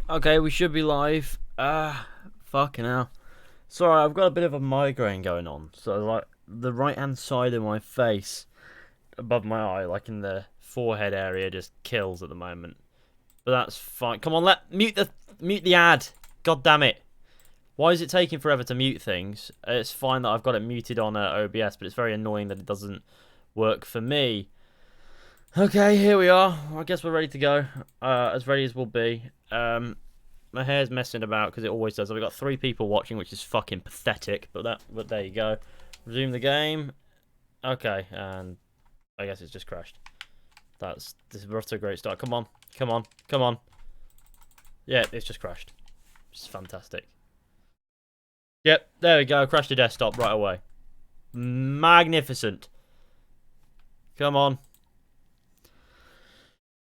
Okay, we should be live. Fucking hell. Sorry, I've got a bit of a migraine going on. So, like, the right hand side of my face, above my eye, like in the forehead area, just kills at the moment. But that's fine. Come on, mute the ad. God damn it. Why is it taking forever to mute things? It's fine that I've got it muted on OBS, but it's very annoying that it doesn't work for me. Okay, here we are. I guess we're ready to go. As ready as we'll be. My hair's messing about because it always does. I've got 3 people watching, which is fucking pathetic. But there you go. Resume the game. Okay, and I guess it's just crashed. This is off to a great start. Come on, come on, come on. Yeah, it's just crashed. It's fantastic. Yep, there we go. Crashed the desktop right away. Magnificent. Come on.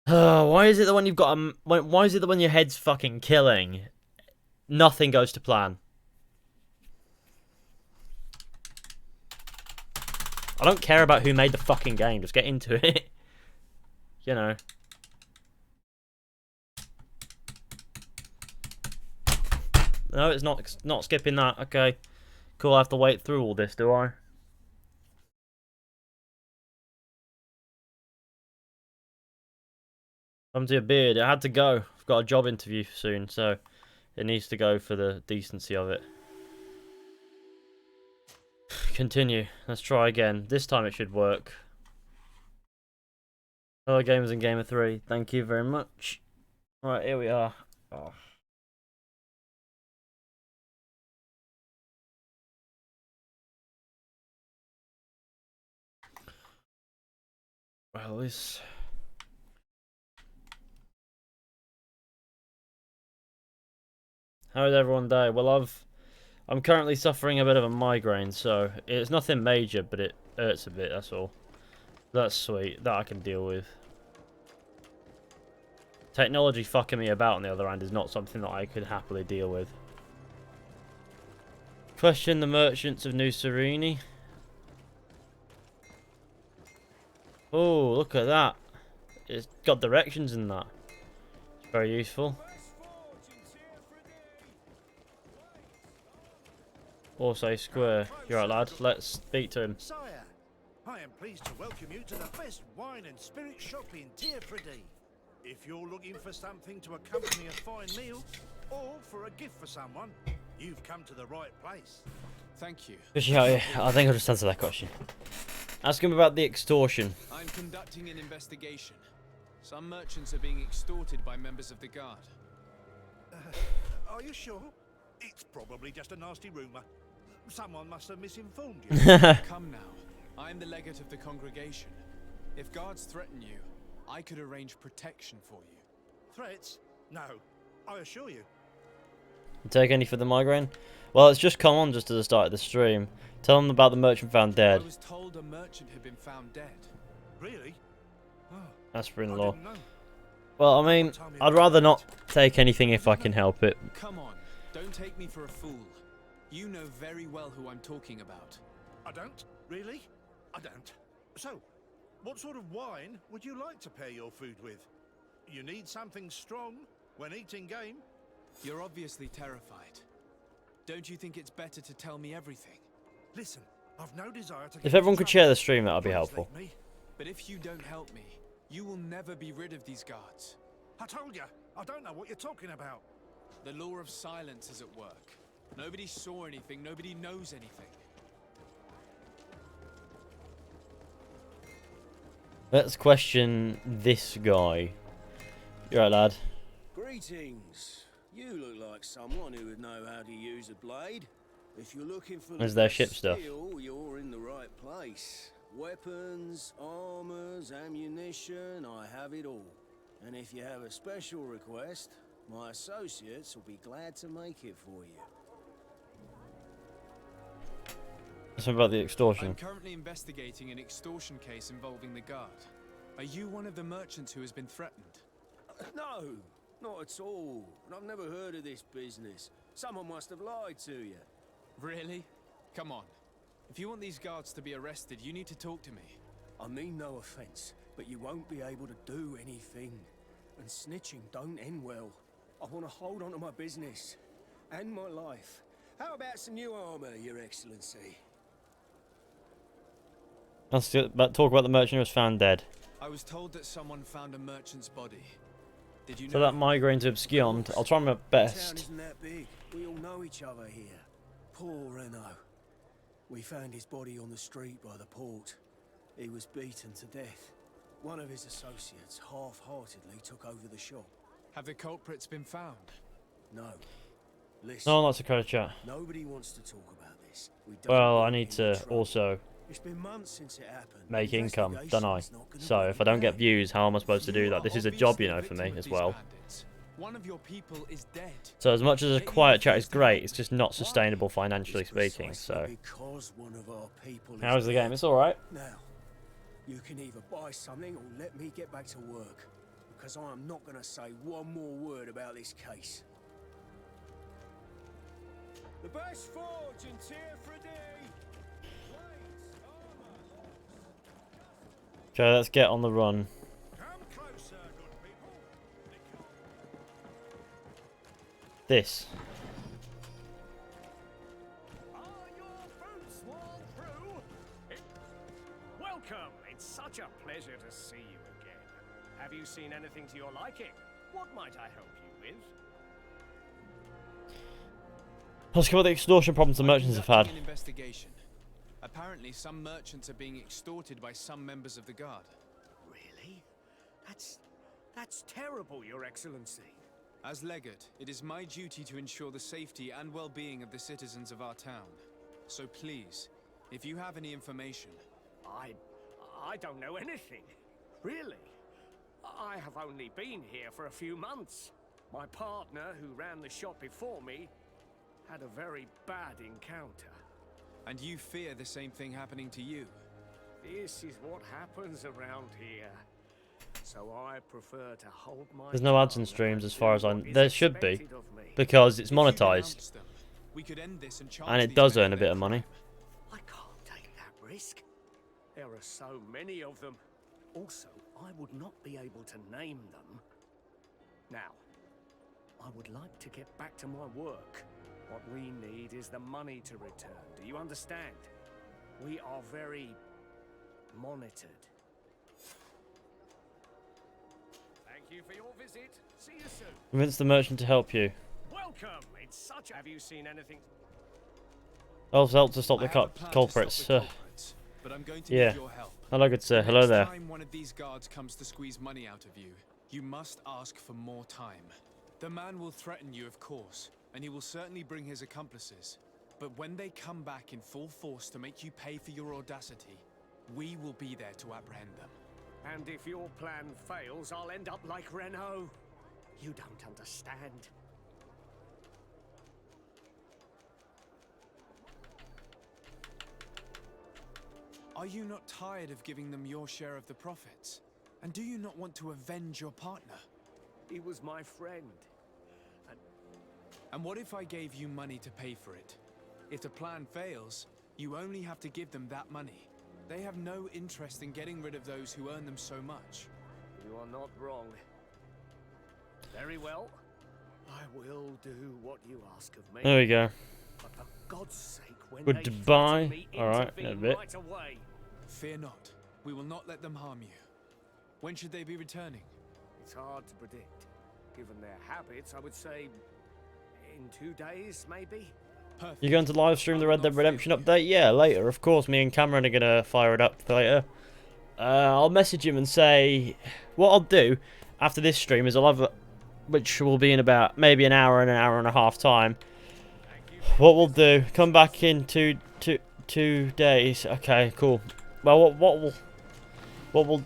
Why is it that when you've got why is it that when your head's fucking killing, nothing goes to plan? I don't care about who made the fucking game. Just get into it. You know. No, it's not skipping that. Okay. Cool, I have to wait through all this, do I? Come to your beard. It had to go. I've got a job interview soon, so it needs to go for the decency of it. Continue. Let's try again. This time it should work. Hello, gamers in Gamer 3. Thank you very much. Right, here we are. Oh. Well, this... How is everyone day? Well, I'm currently suffering a bit of a migraine, so it's nothing major, but it hurts a bit, that's all. That's sweet. That I can deal with. Technology fucking me about, on the other hand, is not something that I could happily deal with. Question the merchants of New Serenity. Oh, look at that. It's got directions in that. It's very useful. Also square. You're right, lad. Let's speak to him. Sire, I am pleased to welcome you to the best wine and spirit shop in Interrogating. If you're looking for something to accompany a fine meal, or for a gift for someone, you've come to the right place. Thank you. Yeah, I think I'll just answer that question. Ask him about the extortion. I'm conducting an investigation. Some merchants are being extorted by members of the guard. Are you sure? It's probably just a nasty rumour. Someone must have misinformed you. Come now. I'm the legate of the congregation. If guards threaten you, I could arrange protection for you. Threats? No, I assure you. Take any for the migraine? Well, it's just come on just at the start of the stream. Tell them about the merchant found dead. I was told a merchant had been found dead. Really? Oh, Asper-in-law. I didn't know. Well, I mean, I'd rather not take anything if I can help it. Come on, don't take me for a fool. You know very well who I'm talking about. I don't? Really? I don't. So, what sort of wine would you like to pair your food with? You need something strong when eating game? You're obviously terrified. Don't you think it's better to tell me everything? Listen, I've no desire to... If everyone could share the stream, that would be helpful. But if you don't help me, you will never be rid of these guards. I told you, I don't know what you're talking about. The law of silence is at work. Nobody saw anything, nobody knows anything. Let's question this guy. You're right, lad. Greetings. You look like someone who would know how to use a blade. If you're looking for There's the their best ship stuff. steel, you're in the right place. Weapons, armors, ammunition, I have it all. And if you have a special request, my associates will be glad to make it for you. Something about the extortion. I'm currently investigating an extortion case involving the guard. Are you one of the merchants who has been threatened? No, not at all. And I've never heard of this business. Someone must have lied to you. Really? Come on. If you want these guards to be arrested, you need to talk to me. I mean no offense, but you won't be able to do anything. And snitching don't end well. I want to hold on to my business and my life. How about some new armor, Your Excellency? Let's talk about the merchant who was found dead. I was told that someone found a merchant's body. Did you know? So that migraine's abscond. I'll try my The town best. isn't that big. We all know each other here. Poor Renault. We found his body on the street by the port. He was beaten to death. One of his associates half-heartedly took over the shop. Have the culprits been found? No. Listen, No one likes to credit chat. nobody wants to talk about this. We don't Well, want I need any to trouble. also It's been months since it happened. make income, don't I? Investigation's not gonna So break if I don't get back. views, how am I supposed to do that? This is a job, you know, for me as well. One of your people is dead. So as much as a quiet chat is great, it's just not sustainable financially It's speaking. precisely So because one of our people how's is the dead. game? It's all right. Now, you can either buy something or let me get back to work, because I am not going to say one more word about this case. The best forge in Tier 3D. Okay, let's get on the run. Come closer, good people. This. Are your boots worn through? Welcome. It's such a pleasure to see you again. Have you seen anything to your liking? What might I help you with? Let's cover the extortion problems the merchants have had. An investigation. Apparently, some merchants are being extorted by some members of the guard. Really? That's terrible, Your Excellency. As legate, it is my duty to ensure the safety and well-being of the citizens of our town. So please, if you have any information... I don't know anything. Really. I have only been here for a few months. My partner, who ran the shop before me, had a very bad encounter. And you fear the same thing happening to you? This is what happens around here. So I prefer to hold my There's no ads tongue in streams and as far do as I... what is There should be, expected of me. because it's If you monetized. denounce them, we could end this and charge And it these does men earn a for bit their of money. crime. I can't take that risk. There are so many of them. Also, I would not be able to name them. Now, I would like to get back to my work. What we need is the money to return. Do you understand? We are very monitored. Thank you for your visit. See you soon. Convince the merchant to help you. Welcome. It's such a... Have you seen anything? Also help to stop I the have a plan to culprits. stop the culprits, but I'm going to yeah. need your help. Hello, good sir. The Hello next there. time one of these guards comes to squeeze money out of you, you must ask for more time. The man will threaten you, of course, and he will certainly bring his accomplices. But when they come back in full force to make you pay for your audacity, we will be there to apprehend them. And if your plan fails, I'll end up like Renault. You don't understand. Are you not tired of giving them your share of the profits? And do you not want to avenge your partner? He was my friend. And what if I gave you money to pay for it? If the plan fails, you only have to give them that money. They have no interest in getting rid of those who earn them so much. You are not wrong. Very well. I will do what you ask of me. There we go. But for God's sake, when Goodbye. they threaten me, Alright, intervene a bit. right away. Fear not. We will not let them harm you. When should they be returning? It's hard to predict. Given their habits, I would say in 2 days, maybe? Perfect. You going to live stream the Red Dead Redemption update? Yeah, later. Of course, me and Cameron are going to fire it up later. I'll message him and say... What I'll do after this stream is I'll have... Which will be in about maybe an hour and a half time. What we'll do... Come back in two days. Okay, cool. Well, what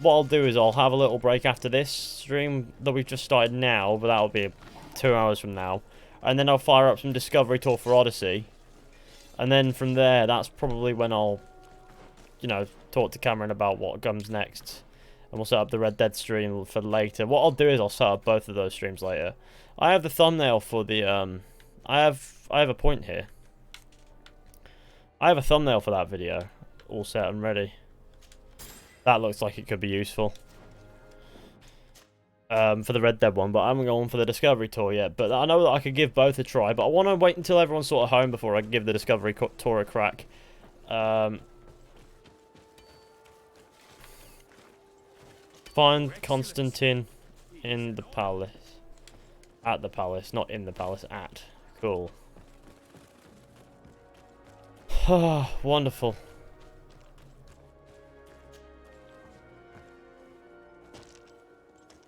I'll do is I'll have a little break after this stream that we've just started now, but that'll be 2 hours from now. And then I'll fire up some Discovery Tour for Odyssey. And then from there, that's probably when I'll, you know, talk to Cameron about what comes next. And we'll set up the Red Dead stream for later. What I'll do is I'll set up both of those streams later. I have the thumbnail for the, I have a point here. I have a thumbnail for that video all set and ready. That looks like it could be useful. for the Red Dead one, but I haven't gone for the Discovery tour yet. But I know that I could give both a try, but I want to wait until everyone's sort of home before I give the Discovery tour a crack. Find Constantine in the palace. At the palace, not in the palace, at. Cool. Wonderful.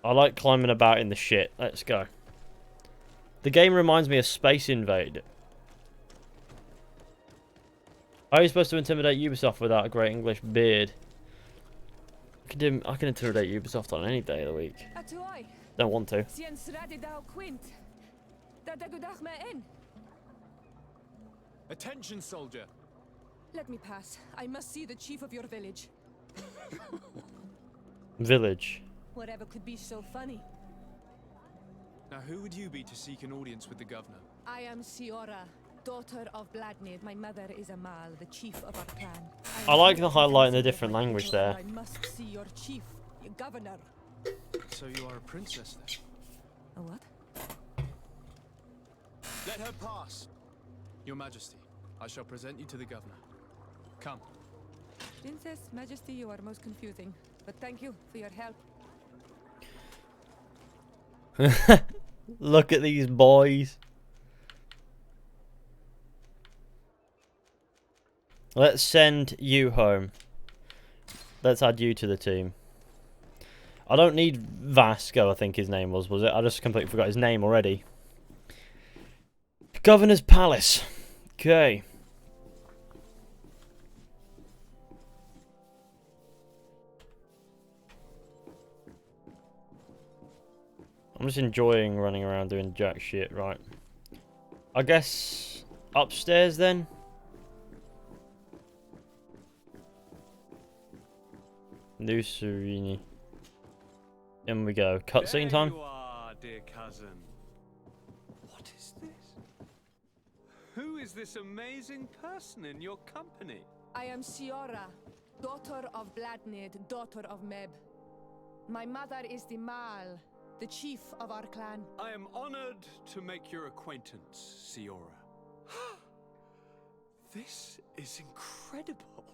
I like climbing about in the shit. Let's go. The game reminds me of Space Invade. How are you supposed to intimidate Ubisoft without a great English beard? I can intimidate Ubisoft on any day of the week. Don't want to. Attention, soldier. Let me pass. I must see the chief of your village. Village. Whatever could be so funny. Now, who would you be to seek an audience with the governor? I am Siora, daughter of Bladnid. My mother is Amal, the chief of our clan. I like the highlight in a different language there. I must see your chief, your governor. So you are a princess then? A what? Let her pass. Your Majesty, I shall present you to the governor. Come. Princess, Majesty, you are most confusing. But thank you for your help. Look at these boys. Let's send you home. Let's add you to the team. I don't need Vasco, I think his name was it? I just completely forgot his name already. Governor's Palace. Okay. I'm just enjoying running around doing jack shit, right? I guess upstairs then? New Serini. In we go. Cutscene time. There you are, dear cousin. What is this? Who is this amazing person in your company? I am Siora, daughter of Bladnid, daughter of Meb. My mother is the Mal, the chief of our clan. I am honored to make your acquaintance, Siora. This is incredible.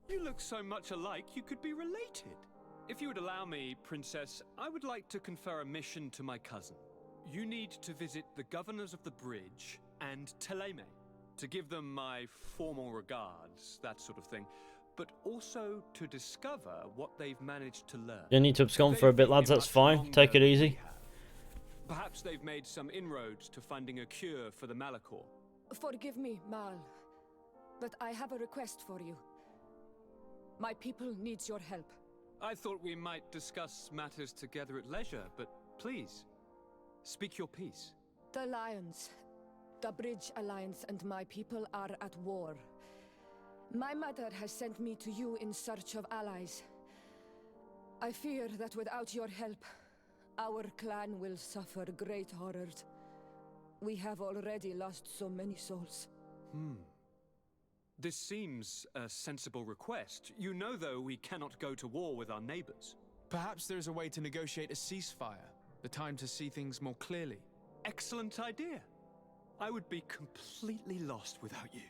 You look so much alike you could be related. If you would allow me, Princess, I would like to confer a mission to my cousin. You need to visit the governors of the bridge and Teleme to give them my formal regards, that sort of thing, but also to discover what they've managed to learn. You need to abscond for a bit, lads, that's fine. Take it easy. Perhaps they've made some inroads to finding a cure for the Malachor. Forgive me, Mal, but I have a request for you. My people needs your help. I thought we might discuss matters together at leisure, but please, speak your piece. The Lions, the Bridge Alliance and my people are at war. My mother has sent me to you in search of allies. I fear that without your help, our clan will suffer great horrors. We have already lost so many souls. This seems a sensible request. You know, though, we cannot go to war with our neighbors. Perhaps there is a way to negotiate a ceasefire. The time to see things more clearly. Excellent idea. I would be completely lost without you.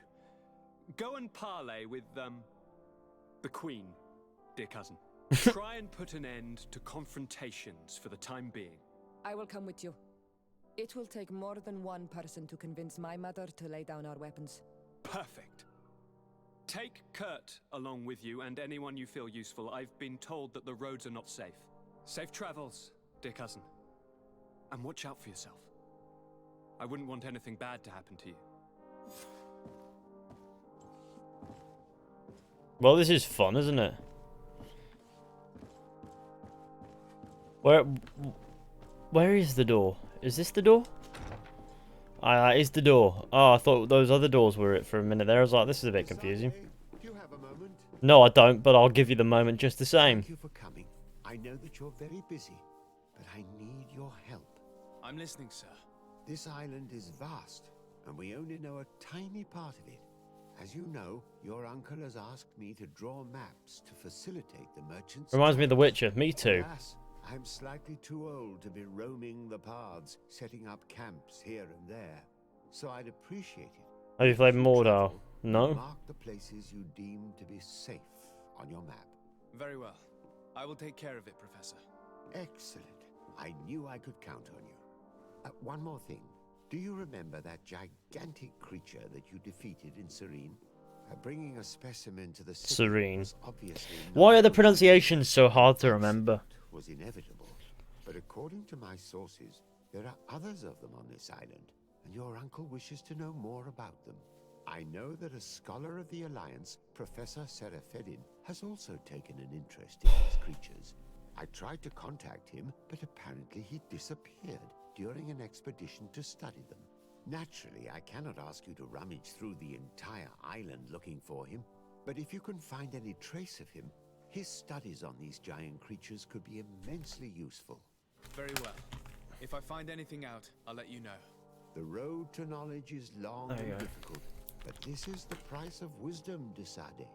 Go and parley with, the Queen, dear cousin. Try and put an end to confrontations for the time being. I will come with you. It will take more than one person to convince my mother to lay down our weapons. Perfect. Take Kurt along with you and anyone you feel useful. I've been told that the roads are not safe. Safe travels, dear cousin. And watch out for yourself. I wouldn't want anything bad to happen to you. Well, this is fun, isn't it? Where is the door? Is this the door? That is the door. Oh, I thought those other doors were it for a minute there. I was like, this is a bit confusing. Do you have a moment? No, I don't, but I'll give you the moment just the same. Thank you for coming. I know that you're very busy, but I need your help. I'm listening, sir. This island is vast, and we only know a tiny part of it. As you know, your uncle has asked me to draw maps to facilitate the merchants. Reminds me of The Witcher. Me too. Alas, I'm slightly too old to be roaming the paths, setting up camps here and there. So I'd appreciate it. Have you played If you Mordor? travel, No? mark the places you deem to be safe on your map. Very well. I will take care of it, Professor. Excellent. I knew I could count on you. One more thing. Do you remember that gigantic creature that you defeated in Serene? Bringing a specimen to the city Serene. was obviously Why not are the a good pronunciations so hard to idea. remember? Was inevitable. But according to my sources, there are others of them on this island, and your uncle wishes to know more about them. I know that a scholar of the Alliance, Professor Serafedin, has also taken an interest in these creatures. I tried to contact him, but apparently he disappeared during an expedition to study them. Naturally, I cannot ask you to rummage through the entire island looking for him, but if you can find any trace of him, his studies on these giant creatures could be immensely useful. Very well. If I find anything out, I'll let you know. The road to knowledge is long There you and go. difficult, but this is the price of wisdom, Desade.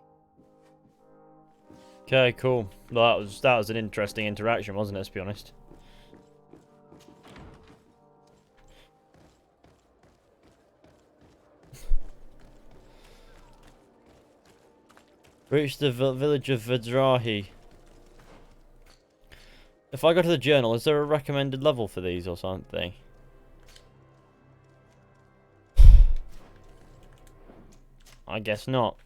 Okay, cool. Well, that was an interesting interaction, wasn't it, to be honest? Reach the village of Vidrahi. If I go to the journal, is there a recommended level for these or something? I guess not.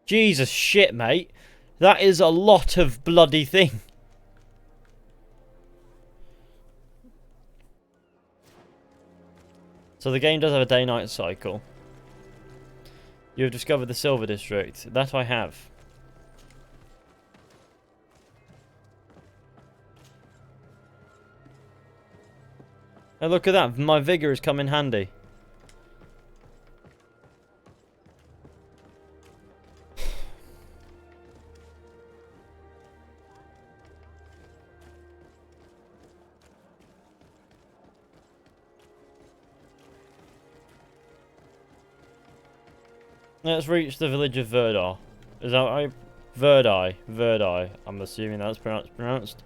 Jesus shit, mate. That is a lot of bloody thing. So the game does have a day-night cycle. You have discovered the Silver District. That I have. Oh, look at that. My vigor has come in handy. Let's reach the village of Verdar. Is that right? Verdi. Verdi. I'm assuming that's pronounced.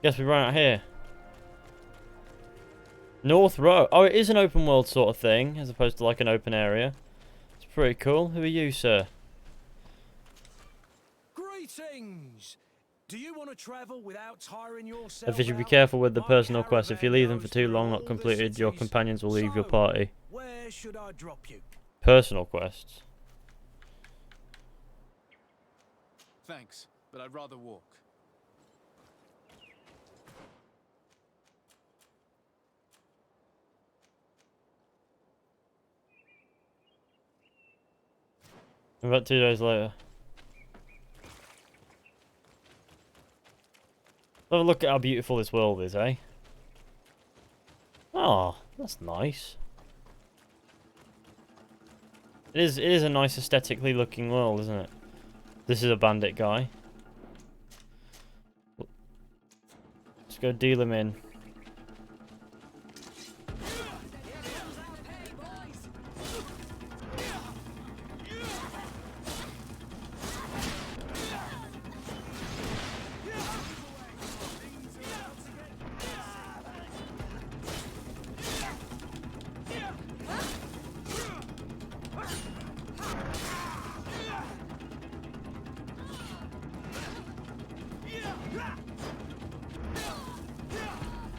Guess we're right out here. North Row. Oh, it is an open world sort of thing, as opposed to like an open area. It's pretty cool. Who are you, sir? Greetings! Do you want to travel without tiring yourself If you should be out? careful with the My personal quests. If you caravan leave them for goes too through long, all not the completed, your cities. companions will leave your So, party. where should I drop you? Personal quests. Thanks, but I'd rather walk. About 2 days later. Have a look at how beautiful this world is, eh? Oh, that's nice. It is a nice aesthetically looking world, isn't it? This is a bandit guy. Let's go deal him in.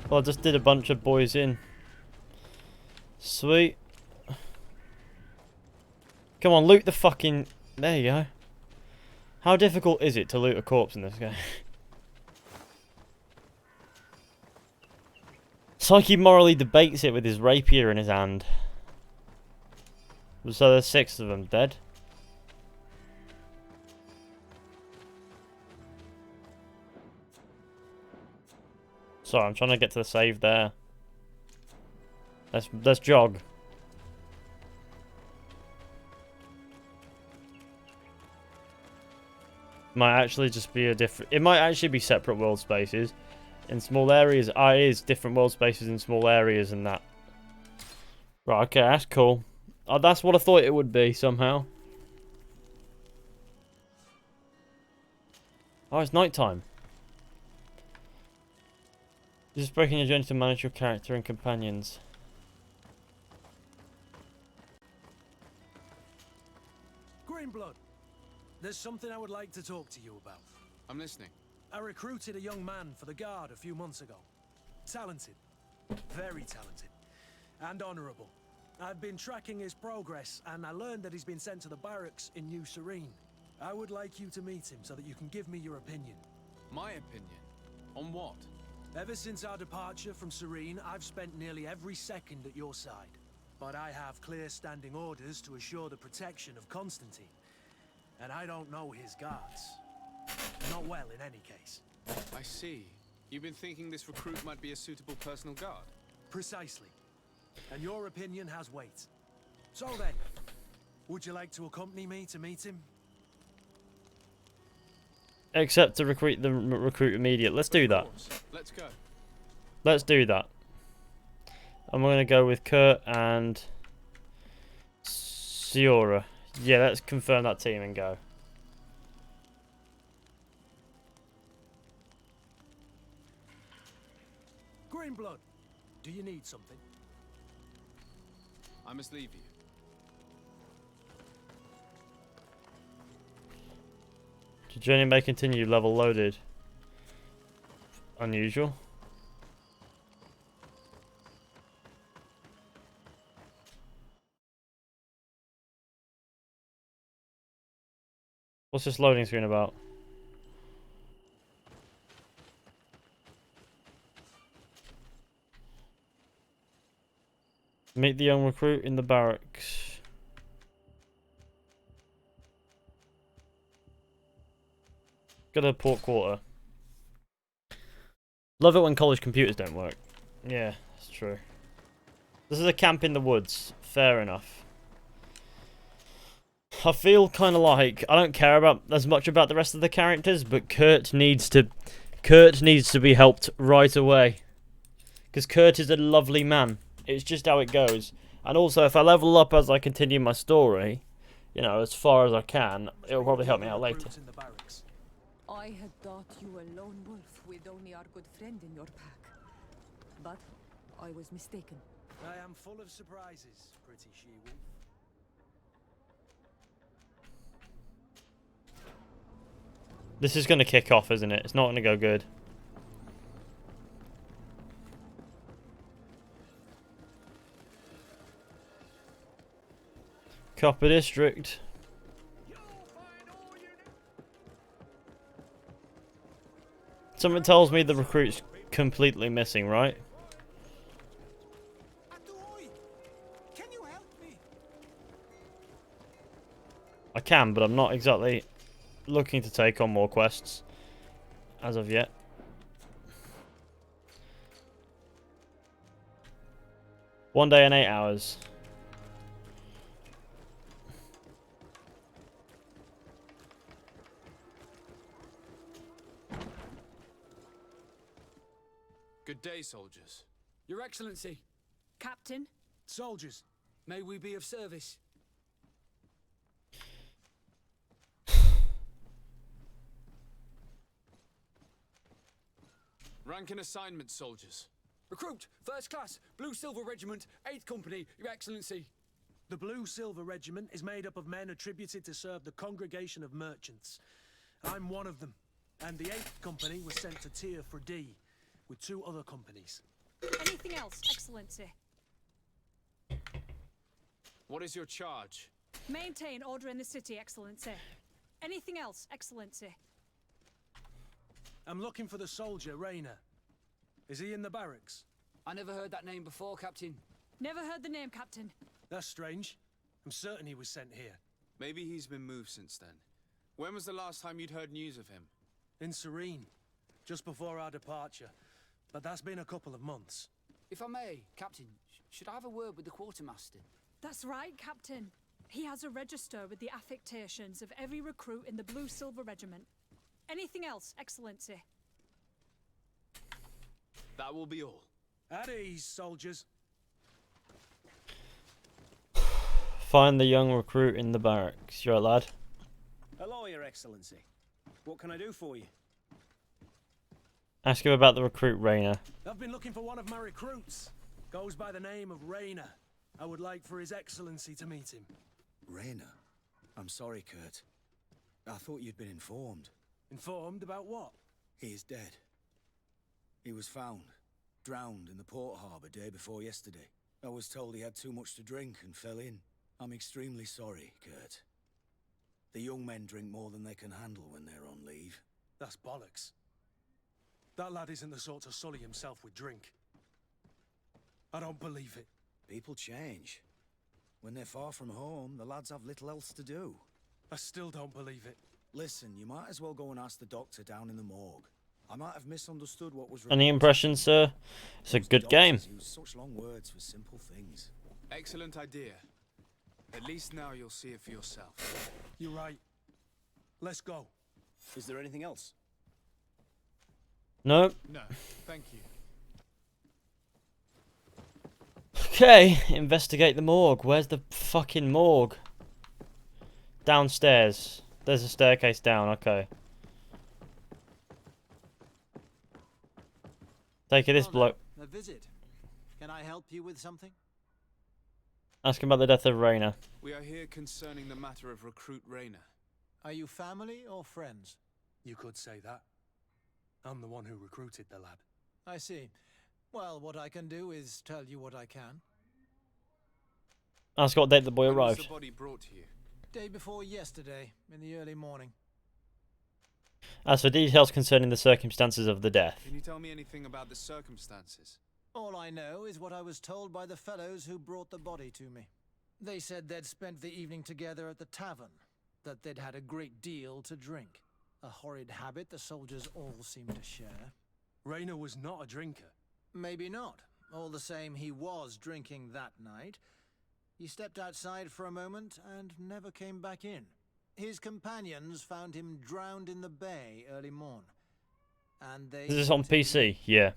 Well, I just did a bunch of boys in. Sweet. Come on, loot the fucking... There you go. How difficult is it to loot a corpse in this game? Psyche morally debates it with his rapier in his hand. So there's 6 of them dead. Sorry, I'm trying to get to the save there. Let's jog. Might actually just be a different... It might actually be separate world spaces. in small areas. Ah, it is different world spaces in small areas and that. Right, okay, that's cool. Oh, that's what I thought it would be somehow. Oh, it's nighttime. This is breaking your journey to manage your character and companions. Greenblood, there's something I would like to talk to you about. I'm listening. I recruited a young man for the guard a few months ago. Talented. Very talented. And honorable. I've been tracking his progress, and I learned that he's been sent to the barracks in New Serene. I would like you to meet him so that you can give me your opinion. My opinion? On what? Ever since our departure from Serene, I've spent nearly every second at your side. But I have clear standing orders to assure the protection of Constantine. And I don't know his guards. Not well, in any case. I see. You've been thinking this recruit might be a suitable personal guard? Precisely. And your opinion has weight. So then, would you like to accompany me to meet him? Except to recruit immediate. Let's do that. Let's go. Let's do that. I'm going to go with Kurt and Siora. Yeah, let's confirm that team and go. Greenblood, do you need something? I must leave you. The journey may continue. Level loaded. Unusual. What's this loading screen about? Meet the young recruit in the barracks. Go to the port quarter. Love it when college computers don't work. Yeah, that's true. This is a camp in the woods. Fair enough. I feel kind of like I don't care about as much about the rest of the characters, but Kurt needs to be helped right away. Because Kurt is a lovely man. It's just how it goes. And also, if I level up as I continue my story, you know, as far as I can, it'll probably help me out later. I had thought you a lone wolf with only our good friend in your pack. But I was mistaken. I am full of surprises, pretty she-wolf. This is going to kick off, isn't it? It's not going to go good. Copper District. Something tells me the recruit's completely missing, right? Can you help me? I can, but I'm not exactly looking to take on more quests as of yet. One day and 8 hours. Good day, soldiers. Your Excellency, Captain? Soldiers, may we be of service? Rank and assignment, soldiers. Recruit, first class, Blue Silver Regiment, 8th Company, Your Excellency. the Blue Silver Regiment is made up of men attributed to serve the Congregation of Merchants. I'm one of them, and the 8th Company was sent to Tier for D, with 2 other companies. Anything else, Excellency? What is your charge? Maintain order in the city, Excellency. Anything else, Excellency? I'm looking for the soldier, Rayner. Is he in the barracks? I never heard that name before, Captain. Never heard the name, Captain. That's strange. I'm certain he was sent here. Maybe he's been moved since then. When was the last time you'd heard news of him? In Serene, just before our departure. But that's been a couple of months. If I may, Captain, should I have a word with the quartermaster? That's right, Captain. He has a register with the affectations of every recruit in the Blue Silver Regiment. Anything else, Excellency? That will be all. At ease, soldiers. Find the young recruit in the barracks. You're right, lad. Hello, Your Excellency. What can I do for you? Ask him about the recruit, Rayner. I've been looking for one of my recruits. Goes by the name of Rayner. I would like for His Excellency to meet him. Rayner? I'm sorry, Kurt. I thought you'd been informed. Informed about what? He is dead. He was found, drowned in the port harbour day before yesterday. I was told he had too much to drink and fell in. I'm extremely sorry, Kurt. The young men drink more than they can handle when they're on leave. That's bollocks. That lad isn't the sort to sully himself with drink. I don't believe it. People change. When they're far from home, the lads have little else to do. I still don't believe it. Listen, you might as well go and ask the doctor down in the morgue. I might have misunderstood what was Any reported. impressions, sir? It's a Most good game. doctors use such long words for simple things. Excellent idea. At least now you'll see it for yourself. You're right. Let's go. Is there anything else? Nope. No, thank you. Okay, investigate the morgue. Where's the fucking morgue? Downstairs. There's a staircase down, okay. Take it, this bloke. A visit. Can I help you with something? Ask him about the death of Rayner. We are here concerning the matter of recruit Rayner. Are you family or friends? You could say that. I'm the one who recruited the lad. I see. Well, what I can do is tell you what I can. Ask what date the boy When was arrived. the body brought to you? Day before yesterday, in the early morning. As for details concerning the circumstances of the death. Can you tell me anything about the circumstances? All I know is what I was told by the fellows who brought the body to me. They said they'd spent the evening together at the tavern, that they'd had a great deal to drink. A horrid habit the soldiers all seem to share. Rayner was not a drinker. Maybe not. All the same, he was drinking that night. He stepped outside for a moment and never came back in. His companions found him drowned in the bay early morn. And they... Is this on PC? Yeah.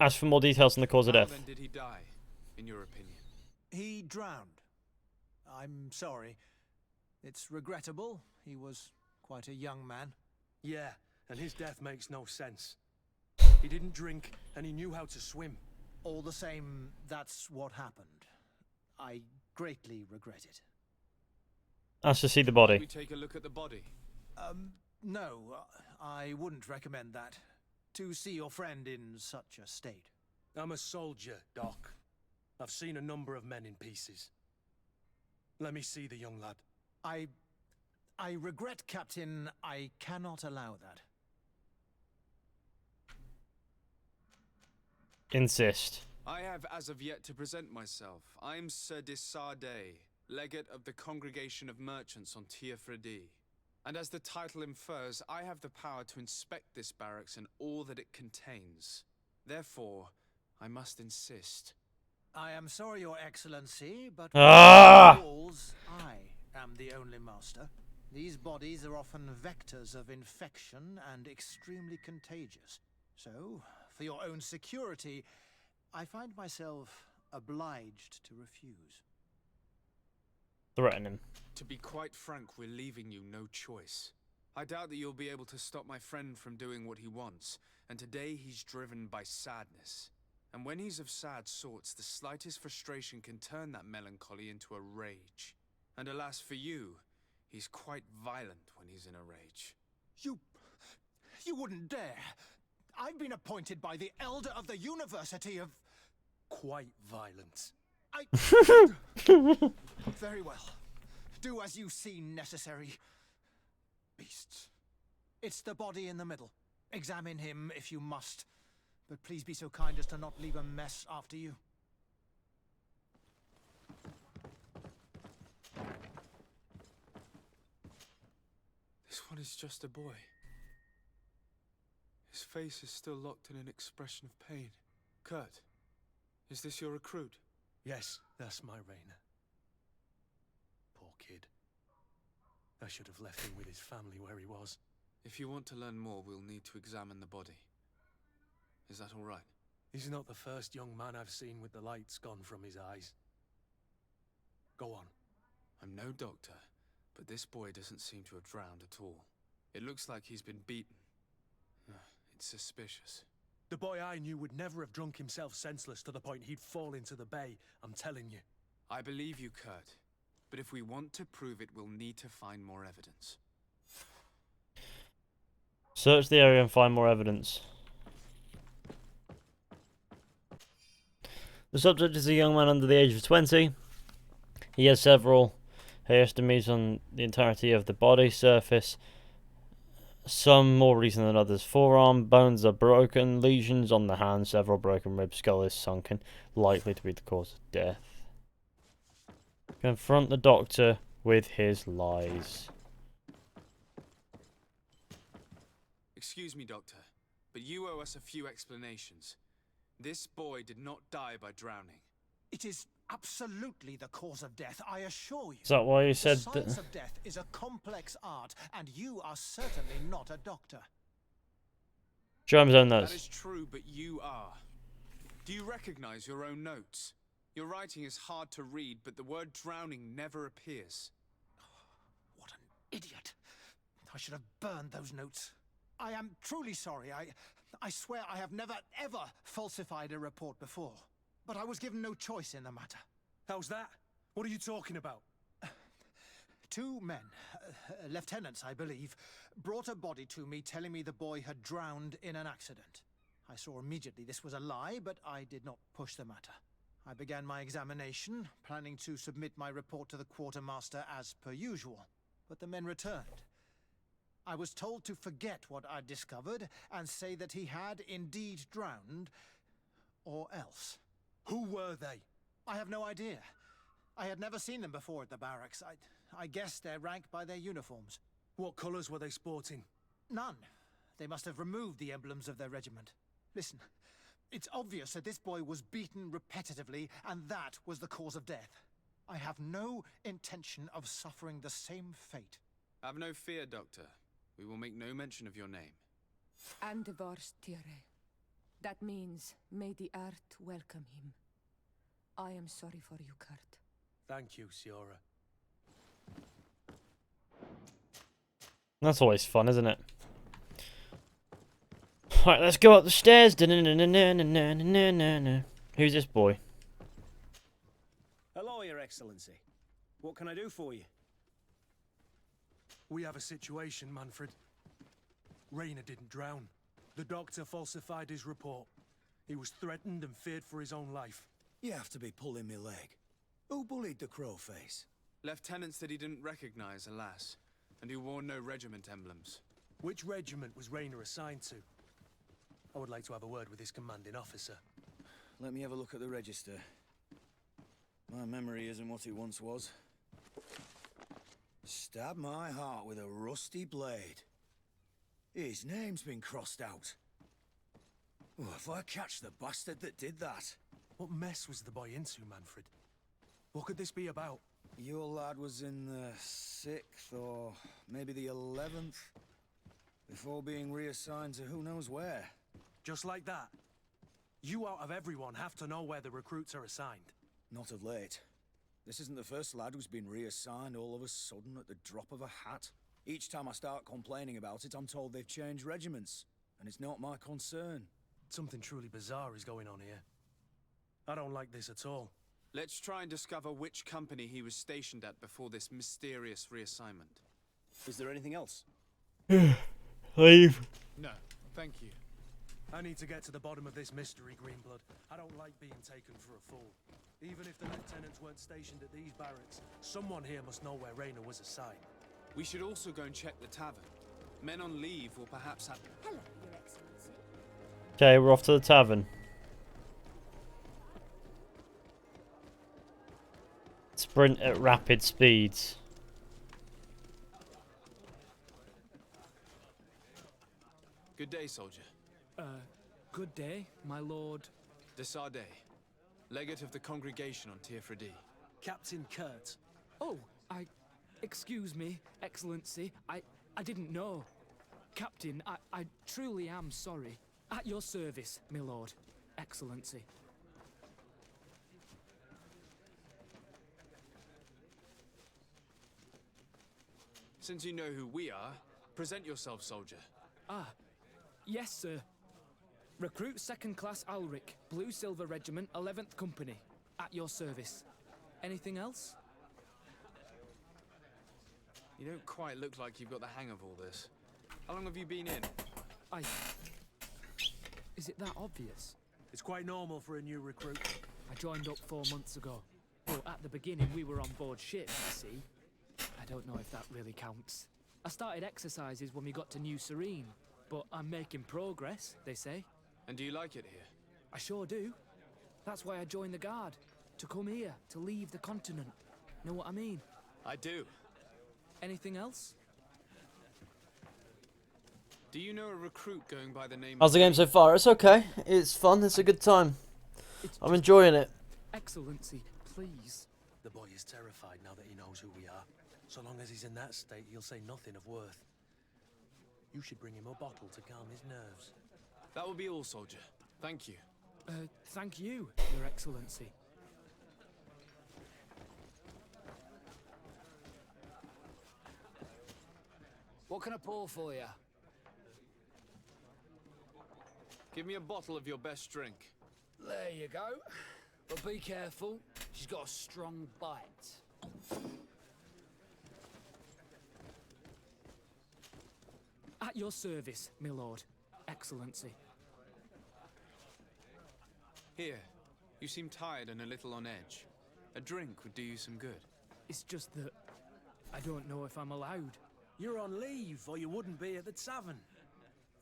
Ask for more details on the cause of How death. then did he die, in your opinion? He drowned. I'm sorry. It's regrettable. He was quite a young man. Yeah, and his death makes no sense. He didn't drink, and he knew how to swim. All the same, that's what happened. I greatly regret it. Ask to see the We body. take a look at the body. No, I wouldn't recommend that. To see your friend in such a state. I'm a soldier, Doc. I've seen a number of men in pieces. Let me see the young lad. I regret, Captain. I cannot allow that. Insist. I have as of yet to present myself. I'm Sir Desardet, legate of the Congregation of Merchants on Tier-Fredy. And as the title infers, I have the power to inspect this barracks and all that it contains. Therefore, I must insist. I am sorry, Your Excellency, but Ah! within the walls, I am the only master. These bodies are often vectors of infection and extremely contagious. So, for your own security, I find myself obliged to refuse. Threaten him. To be quite frank, we're leaving you no choice. I doubt that you'll be able to stop my friend from doing what he wants, and today he's driven by sadness. And when he's of sad sorts, the slightest frustration can turn that melancholy into a rage. And alas for you, he's quite violent when he's in a rage. You wouldn't dare! I've been appointed by the Elder of the University of... Quite violent. Very well. Do as you see necessary. Beasts. It's the body in the middle. Examine him if you must. But please be so kind as to not leave a mess after you. This one is just a boy. His face is still locked in an expression of pain. Kurt, is this your recruit? Yes, that's my Rayner. Poor kid. I should have left him with his family where he was. If you want to learn more, we'll need to examine the body. Is that all right? He's not the first young man I've seen with the lights gone from his eyes. Go on. I'm no doctor, but this boy doesn't seem to have drowned at all. It looks like he's been beaten. It's suspicious. The boy I knew would never have drunk himself senseless to the point he'd fall into the bay, I'm telling you. I believe you, Kurt. But if we want to prove it, we'll need to find more evidence. Search the area and find more evidence. The subject is a young man under the age of 20. He has several hairstomies on the entirety of the body surface. Some more recent than others. Forearm bones are broken, lesions on the hand, several broken ribs, skull is sunken, likely to be the cause of death. Confront the doctor with his lies. Excuse me, Doctor, but you owe us a few explanations. This boy did not die by drowning. It is absolutely the cause of death, I assure you. Is that why you said the science of death is a complex art, and you are certainly not a doctor. Show him his own notes. That is true, but you are. Do you recognize your own notes? Your writing is hard to read, but the word drowning never appears. What an idiot. I should have burned those notes. I am truly sorry. I swear I have never, ever falsified a report before. But I was given no choice in the matter. How's that? What are you talking about? Two men, lieutenants I believe, brought a body to me telling me the boy had drowned in an accident. I saw immediately this was a lie, but I did not push the matter. I began my examination, planning to submit my report to the quartermaster as per usual. But the men returned. I was told to forget what I'd discovered and say that he had indeed drowned, or else. Who were they? I have no idea. I had never seen them before at the barracks. I guessed their rank by their uniforms. What colours were they sporting? None. They must have removed the emblems of their regiment. Listen, it's obvious that this boy was beaten repetitively, and that was the cause of death. I have no intention of suffering the same fate. Have no fear, Doctor. We will make no mention of your name. Andevars Tire. That means, may the earth welcome him. I am sorry for you, Kurt. Thank you, Siora. That's always fun, isn't it? Alright, let's go up the stairs. Who's this boy? Hello, Your Excellency. What can I do for you? We have a situation, Manfred. Rayner didn't drown. The doctor falsified his report. He was threatened and feared for his own life. You have to be pulling me leg. Who bullied the crowface? Lieutenants that he didn't recognize, alas, and who wore no regiment emblems. Which regiment was Rayner assigned to? I would like to have a word with his commanding officer. Let me have a look at the register. My memory isn't what it once was. Stab my heart with a rusty blade. His name's been crossed out. Oh, if I catch the bastard that did that. What mess was the boy into, Manfred? What could this be about? Your lad was in the 6th or maybe the 11th, before being reassigned to who knows where. Just like that? You out of everyone have to know where the recruits are assigned. Not of late. This isn't the first lad who's been reassigned all of a sudden at the drop of a hat. Each time I start complaining about it, I'm told they've changed regiments, and it's not my concern. Something truly bizarre is going on here. I don't like this at all. Let's try and discover which company he was stationed at before this mysterious reassignment. Is there anything else? Leave. No, thank you. I need to get to the bottom of this mystery, Greenblood. I don't like being taken for a fool. Even if the lieutenants weren't stationed at these barracks, someone here must know where Rayner was assigned. We should also go and check the tavern. Men on leave will perhaps have... Hello, Your Excellency. Okay, we're off to the tavern. Sprint at rapid speeds. Good day, soldier. Good day, my lord. De Sardet, legate of the congregation on Tirfredi. Captain Kurt. Oh, excuse me, Excellency. I didn't know. Captain, I truly am sorry. At your service, my lord. Excellency. Since you know who we are, present yourself, soldier. Ah, yes, sir. Recruit 2nd Class Alric, Blue Silver Regiment, 11th Company. At your service. Anything else? You don't quite look like you've got the hang of all this. How long have you been in? Is it that obvious? It's quite normal for a new recruit. I joined up 4 months ago. But at the beginning, we were on board ship, you see. I don't know if that really counts. I started exercises when we got to New Serene. But I'm making progress, they say. And do you like it here? I sure do. That's why I joined the Guard. To come here, to leave the continent. Know what I mean? I do. Anything else? Do you know a recruit going by the name How's the game so far? It's okay. It's fun. It's a good time. I'm enjoying it. Excellency, please. The boy is terrified now that he knows who we are. So long as he's in that state, he'll say nothing of worth. You should bring him a bottle to calm his nerves. That will be all, soldier. Thank you. Thank you, Your Excellency. What can I pour for you? Give me a bottle of your best drink. There you go. But be careful, she's got a strong bite. At your service, my lord. Excellency. Here, you seem tired and a little on edge. A drink would do you some good. It's just that I don't know if I'm allowed. You're on leave, or you wouldn't be at the tavern.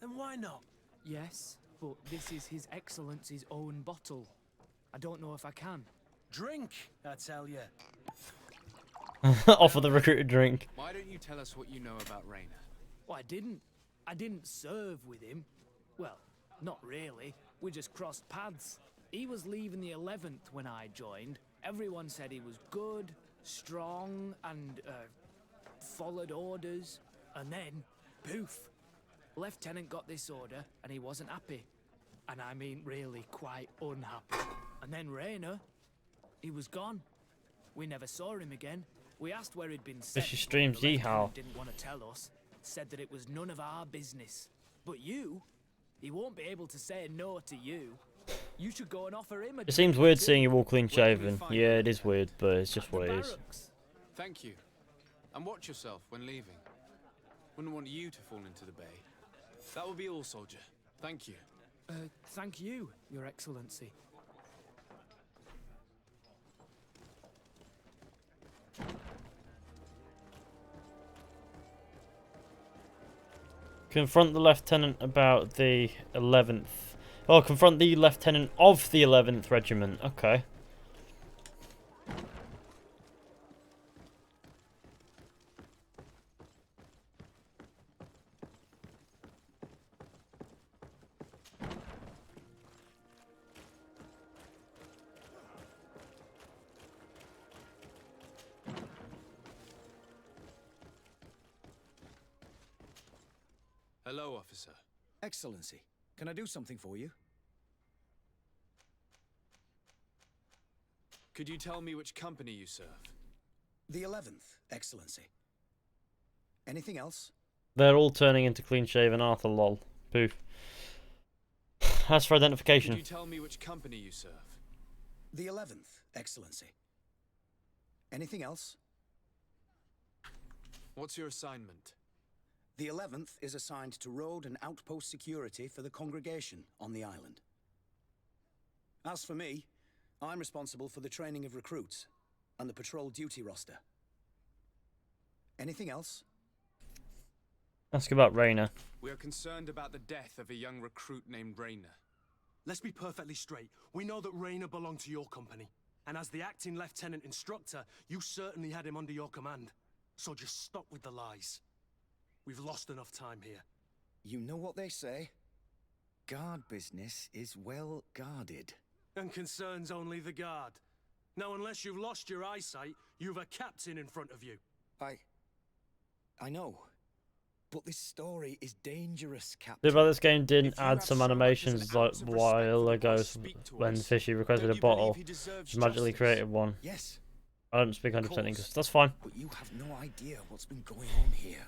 Then why not? Yes, but this is His Excellency's own bottle. I don't know if I can. Drink, I tell you. Offer the recruiter drink. Why don't you tell us what you know about Raina? Well, I didn't serve with him. Well, not really. We just crossed paths. He was leaving the 11th when I joined. Everyone said he was good, strong, and, followed orders. And then, poof. Lieutenant got this order, and he wasn't happy. And I mean really quite unhappy. And then Raina, he was gone. We never saw him again. We asked where he'd been sent. She streams The Yeehaw. lieutenant didn't want to tell us. Said that it was none of our business. But you, he won't be able to say no to you. You should go and offer him a It seems weird seeing you all clean Where can we shaven. find Yeah, him? it is weird, but it's just the what it is. barracks. Thank you. And watch yourself when leaving. Wouldn't want you to fall into the bay. That will be all, soldier. Thank you. Thank you, Your Excellency. Confront the lieutenant about the 11th. Oh, confront the lieutenant of the 11th Regiment. Okay. Hello, officer. Excellency, can I do something for you? Could you tell me which company you serve? The 11th, Excellency. Anything else? They're all turning into clean shaven Arthur, lol. Poof. As for Could identification. you tell me which company you serve? The 11th, Excellency. Anything else? What's your assignment? The 11th is assigned to road and outpost security for the congregation on the island. As for me, I'm responsible for the training of recruits and the patrol duty roster. Anything else? Ask about Raina. We are concerned about the death of a young recruit named Raina. Let's be perfectly straight. We know that Raina belonged to your company. And as the acting lieutenant instructor, you certainly had him under your command. So just stop with the lies. We've lost enough time here. You know what they say? Guard business is well guarded. And concerns only the guard. Now, unless you've lost your eyesight, you've a captain in front of you. I know. But this story is dangerous, The Captain. about this game didn't If you add have some so much as an animations like ounce of a respect while for the ago boss, speak to when us. Fishy requested a Don't you bottle. believe he deserves She magically justice? created one. Yes, I don't speak 100% course. English. That's fine. but you have no idea what's been going on here.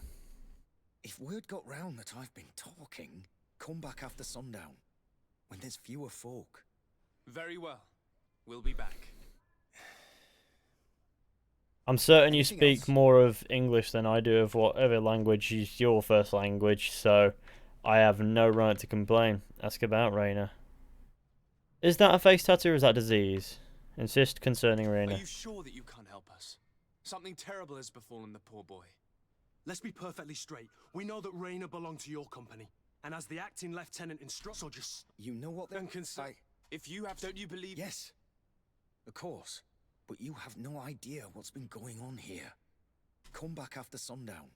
If word got round that I've been talking, come back after sundown, when there's fewer folk. Very well. We'll be back. I'm certain you Anything speak else? more of English than I do of whatever language is your first language, so I have no right to complain. Ask about Raina. Is that a face tattoo or is that disease? Insist concerning Are Raina. you sure that you can't help us? Something terrible has befallen the poor boy. Let's be perfectly straight. We know that Raina belonged to your company. And as the acting lieutenant instructs, or just... You know what then? If you have, don't you believe? Yes, of course. But you have no idea what's been going on here. Come back after sundown,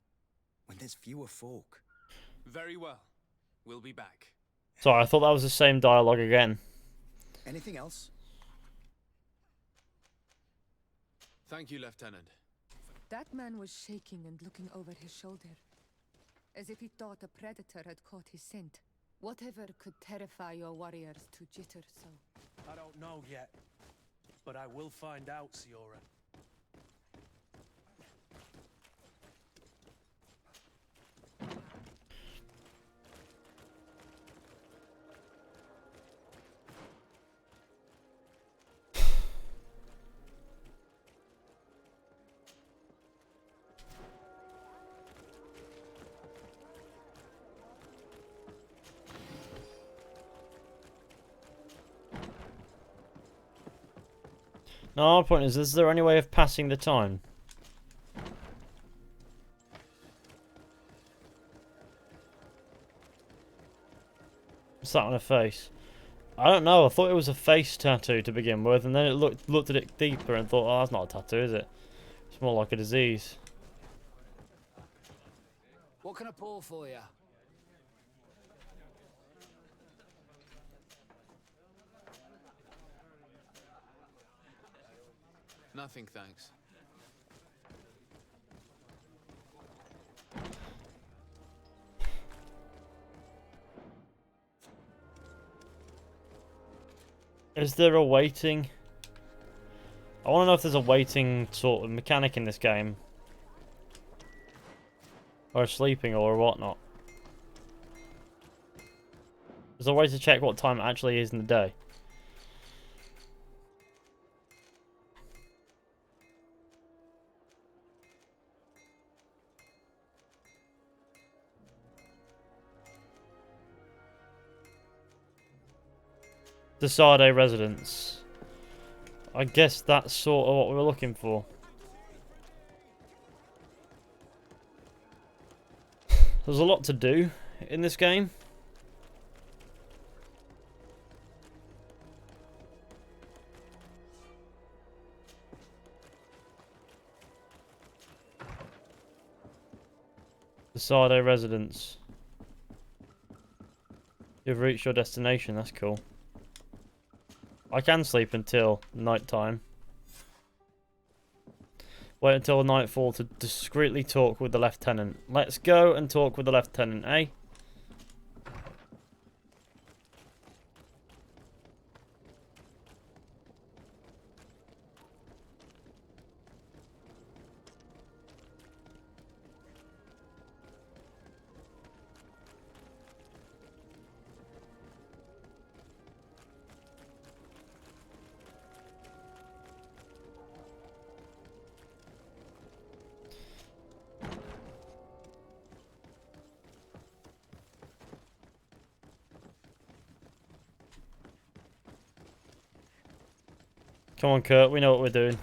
when there's fewer folk. Very well. We'll be back. Sorry, I thought that was the same dialogue again. Anything else? Thank you, Lieutenant. That man was shaking and looking over his shoulder, as if he thought a predator had caught his scent. Whatever could terrify your warriors to jitter so? I don't know yet. But I will find out, Siora. No, my point is there any way of passing the time? What's that on her face? I don't know, I thought it was a face tattoo to begin with, and then it looked at it deeper and thought, oh, that's not a tattoo, is it? It's more like a disease. What can I pour for you? Nothing, thanks. Is there a waiting? I want to know if there's a waiting sort of mechanic in this game. Or sleeping or whatnot. Is there a way to check what time it actually is in the day? The Sade residence. I guess that's sort of what we were looking for. There's a lot to do in this game. The Sade residence. You've reached your destination, that's cool. I can sleep until night time. Wait until nightfall to discreetly talk with the lieutenant. Let's go and talk with the lieutenant, eh? Come on, Kurt, we know what we're doing.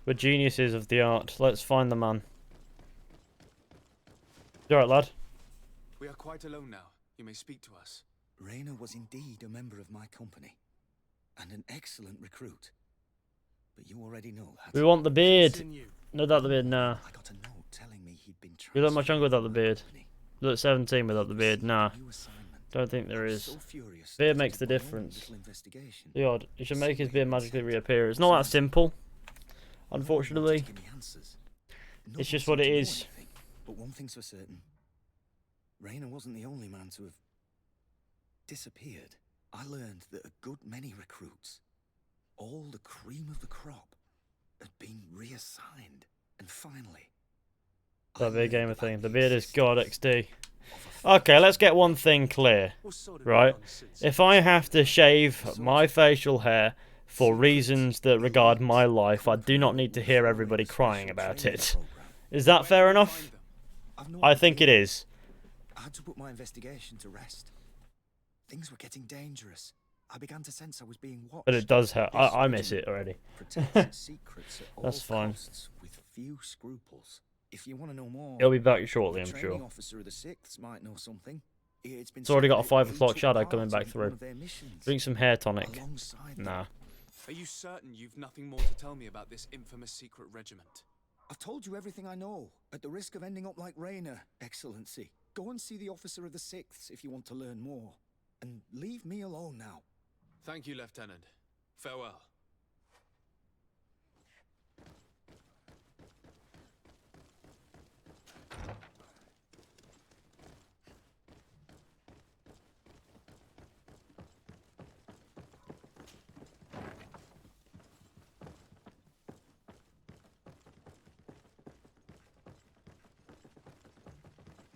We're geniuses of the art. Let's find the man. You alright, lad? We are quite alone now. You may speak to us. Raina was indeed a member of my company, and an excellent recruit. But you already know that. We want the beard. No, without the beard, nah. I got a note telling me he'd been We look much younger without the transferred beard. to my company. We look 17 without the beard, nah. New assignment. Don't think there I was is. so furious Beard that I makes the did my own difference. little investigation. The odd. You should make his beard magically reappear. It's not that simple, unfortunately. Give me answers. No It's one just what seemed it to know is. anything, but one thing's for certain. Rainer wasn't the only man to have disappeared. I learned that a good many recruits, all the cream of the crop, had been reassigned. And finally, That big gamer thing. The beard is God XD. Okay, let's get one thing clear, right? If I have to shave my facial hair for reasons that regard my life, I do not need to hear everybody crying about it. Is that fair enough? I think it is. I had to put my investigation to rest. Things were getting dangerous. I began to sense I was being watched. But it does hurt. I miss it already. Protects secrets at all That's fine. costs with few scruples. If you want to know more, He'll be back shortly, the I'm training sure. officer of the 6th might know something. It's already got a 5 o'clock shadow coming back through. Drink some hair tonic. Nah. Are you certain you've nothing more to tell me about this infamous secret regiment? I've told you everything I know, at the risk of ending up like Rainer, Excellency. Go and see the officer of the 6th if you want to learn more. And leave me alone now. Thank you, Lieutenant. Farewell.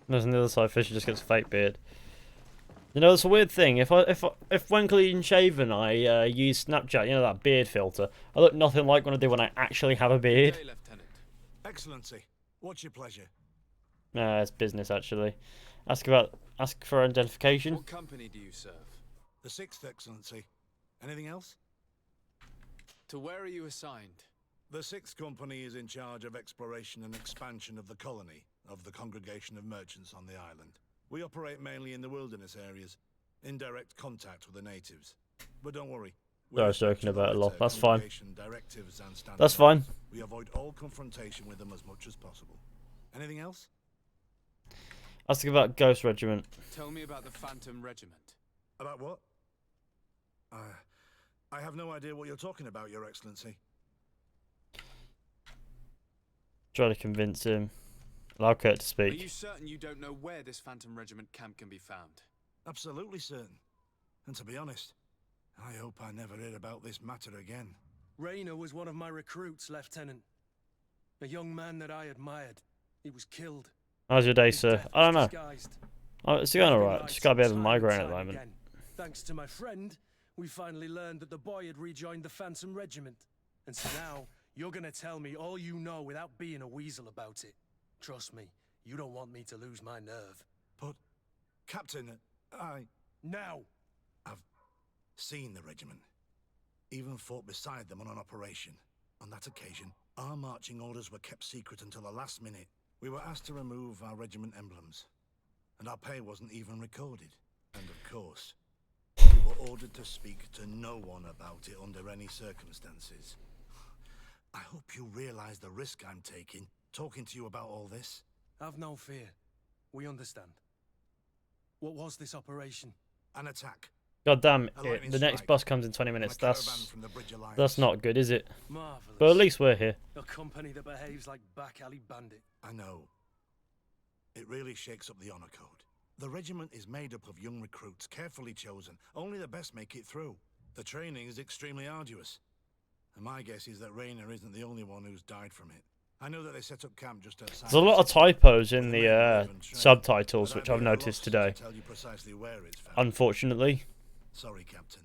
There's on the other side, Fisher just gets a fake beard. You know, it's a weird thing. If when clean shaven, I use Snapchat, you know, that beard filter, I look nothing like when I do when I actually have a beard. Hey, Lieutenant. Excellency, what's your pleasure? Nah, it's business actually. Ask for identification. What company do you serve? The 6th, Excellency. Anything else? To where are you assigned? The 6th Company is in charge of exploration and expansion of the colony of the Congregation of Merchants on the island. We operate mainly in the wilderness areas, in direct contact with the natives. But don't worry. I was joking about it a lot. That's fine. Directives and standards. That's fine. We avoid all confrontation with them as much as possible. Anything else? Ask about Ghost Regiment. Tell me about the Phantom Regiment. About what? I have no idea what you're talking about, Your Excellency. Try to convince him. Allow Kurt to Are you speak. certain you don't know where this Phantom Regiment camp can be found? Absolutely certain. And to be honest, I hope I never hear about this matter again. Rainer was one of my recruits, Lieutenant. A young man that I admired. He was killed. How's your day, His sir? death I don't know. was disguised. Oh, it's going I've been alright. right Just got a bit of a since migraine time at the and moment. again. Thanks to my friend, we finally learned that the boy had rejoined the Phantom Regiment. And so now, you're gonna tell me all you know without being a weasel about it. Trust me, you don't want me to lose my nerve. But, Captain, Now! I've seen the regiment. Even fought beside them on an operation. On that occasion, our marching orders were kept secret until the last minute. We were asked to remove our regiment emblems. And our pay wasn't even recorded. And of course, we were ordered to speak to no one about it under any circumstances. I hope you realize the risk I'm taking, talking to you about all this. Have no fear. We understand. What was this operation? An attack. God damn A it. lightning The next strike. bus comes in 20 A minutes. caravan That's from the Bridge Alliance. not good, is it? Marvelous. But at least we're here. A company that behaves like back alley bandit. I know. It really shakes up the honor code. The regiment is made up of young recruits, carefully chosen. Only the best make it through. The training is extremely arduous. And my guess is that Rainer isn't the only one who's died from it. I know that they set up camp just outside. There's a lot of typos in the subtitles, which I've noticed today. Tell you precisely where it's found. Unfortunately. Sorry, Captain.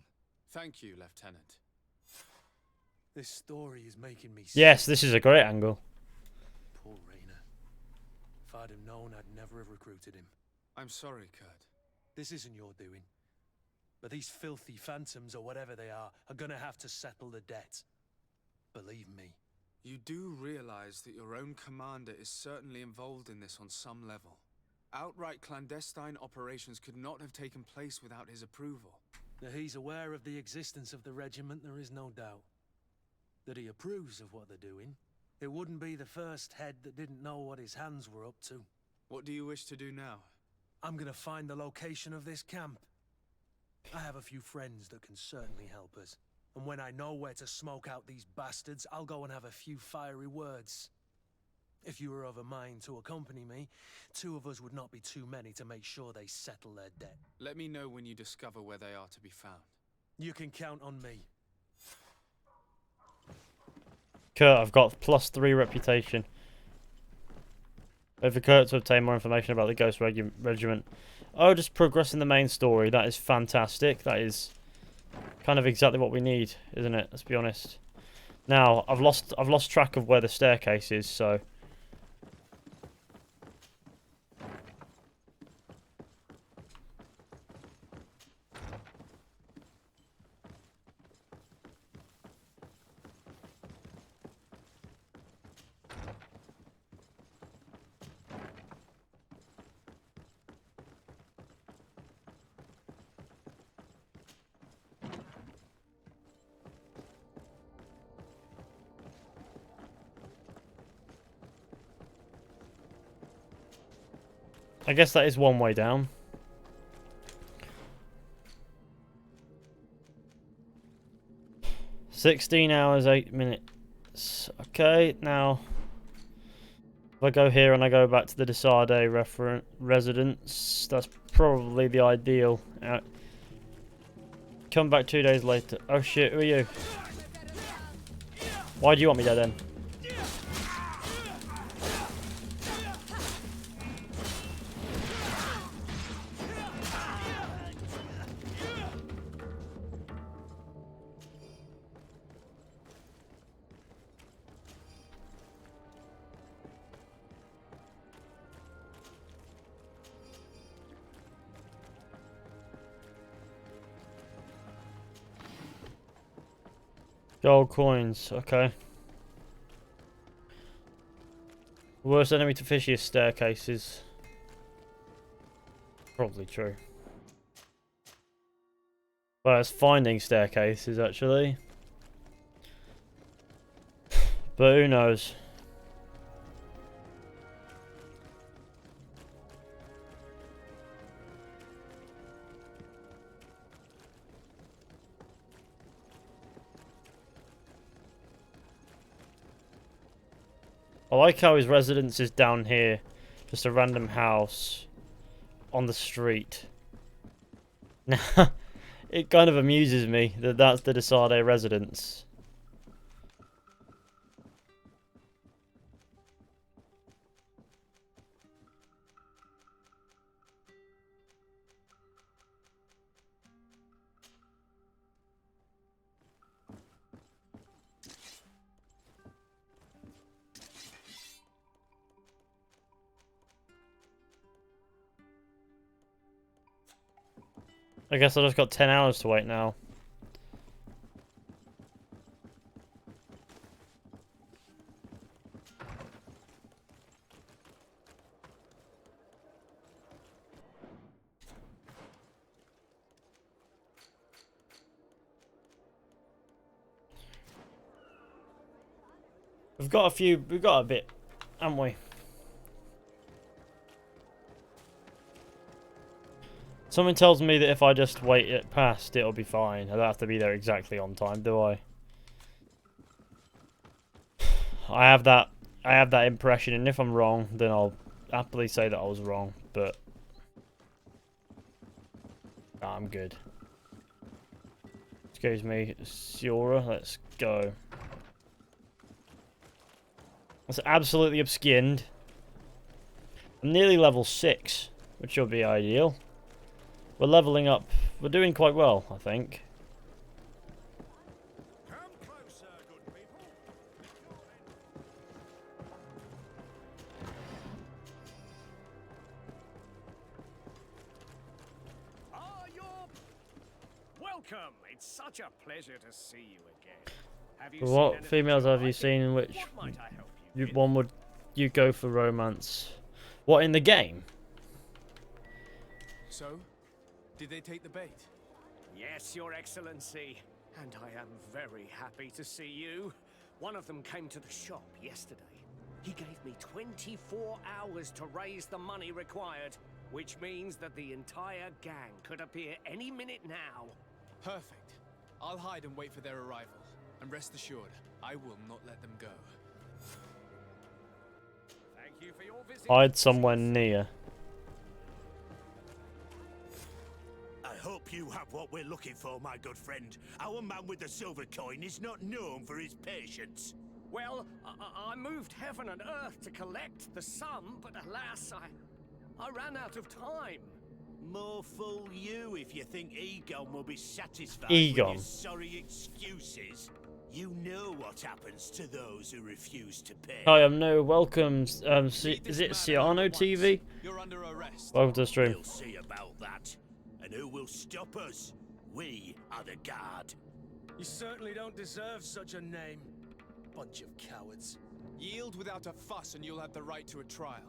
Thank you, Lieutenant. This story is making me sick. Yes, this is a great angle. Poor Rainer. If I'd have known, I'd never have recruited him. I'm sorry, Kurt. This isn't your doing. But these filthy phantoms, or whatever they are gonna have to settle the debt. Believe me. You do realize that your own commander is certainly involved in this on some level. Outright clandestine operations could not have taken place without his approval. That he's aware of the existence of the regiment, there is no doubt. That he approves of what they're doing. It wouldn't be the first head that didn't know what his hands were up to. What do you wish to do now? I'm gonna find the location of this camp. I have a few friends that can certainly help us. And when I know where to smoke out these bastards, I'll go and have a few fiery words. If you were of a mind to accompany me, 2 of us would not be too many to make sure they settle their debt. Let me know when you discover where they are to be found. You can count on me. Kurt, I've got +3 reputation. Wait for Kurt to obtain more information about the Ghost Regiment. Oh, just progressing the main story. That is fantastic. That is kind of exactly what we need, isn't it? Let's be honest. Now, I've lost track of where the staircase is, so... I guess that is one way down. $16 hours, 8 minutes. Okay, now if I go here and I go back to the Desade residence, that's probably the ideal. Come back 2 days later. Oh shit, who are you? Why do you want me there then? Gold coins, okay. Worst enemy to fish is staircases. Probably true. Well, it's finding staircases, actually. But who knows? I like how his residence is down here. Just a random house on the street. Now, it kind of amuses me that that's the Desade residence. I guess I just got 10 hours to wait now. We've got a bit, haven't we? Something tells me that if I just wait it past, it'll be fine. I don't have to be there exactly on time, do I? I have that impression, and if I'm wrong, then I'll happily say that I was wrong, but I'm good. Excuse me, Siora, let's go. That's absolutely obskinned. I'm nearly level 6, which will be ideal. We're leveling up. We're doing quite well, I think. Come closer, good people. Welcome. It's such a pleasure to see you again. Have you What seen females have you seen in which one would you go for romance? What, in the game? So, did they take the bait? Yes, Your Excellency. And I am very happy to see you. One of them came to the shop yesterday. He gave me 24 hours to raise the money required, which means that the entire gang could appear any minute now. Perfect. I'll hide and wait for their arrival. And rest assured, I will not let them go. you for your visit. Hide somewhere near. I hope you have what we're looking for, my good friend. Our man with the silver coin is not known for his patience. Well, I moved heaven and earth to collect the sum, but alas, I ran out of time. More fool you if you think Egon will be satisfied Egon. with your sorry excuses. You know what happens to those who refuse to pay. Hi, no, welcome. Is it Ciano TV? You're under arrest. Welcome to the stream. We'll see about that. And who will stop us? We are the guard. You certainly don't deserve such a name. Bunch of cowards. Yield without a fuss and you'll have the right to a trial.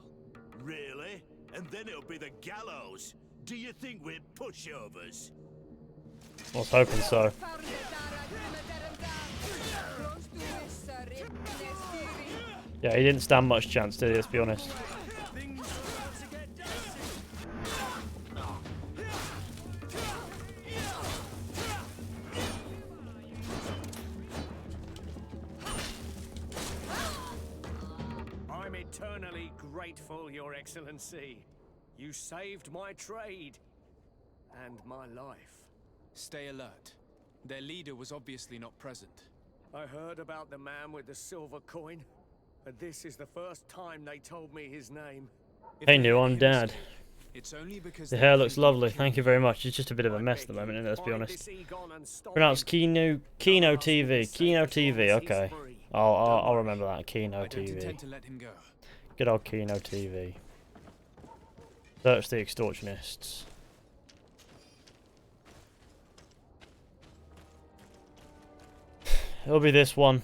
Really? And then it'll be the gallows. Do you think we're pushovers? I was hoping so. Yeah, he didn't stand much chance, did he? Let's be honest. I'm eternally grateful, Your Excellency. You saved my trade and my life. Stay alert. Their leader was obviously not present. I heard about the man with the silver coin, and this is the first time they told me his name. Hey, new, I'm Dad. It's only because The hair looks lovely. Thank you very much. It's just a bit of a mess at the moment, isn't it? Let's be honest. Pronounced Kino TV. Kino TV. Okay. I'll remember that. Kino TV. To let him go. Good old Kino TV. Search the extortionists. It'll be this one.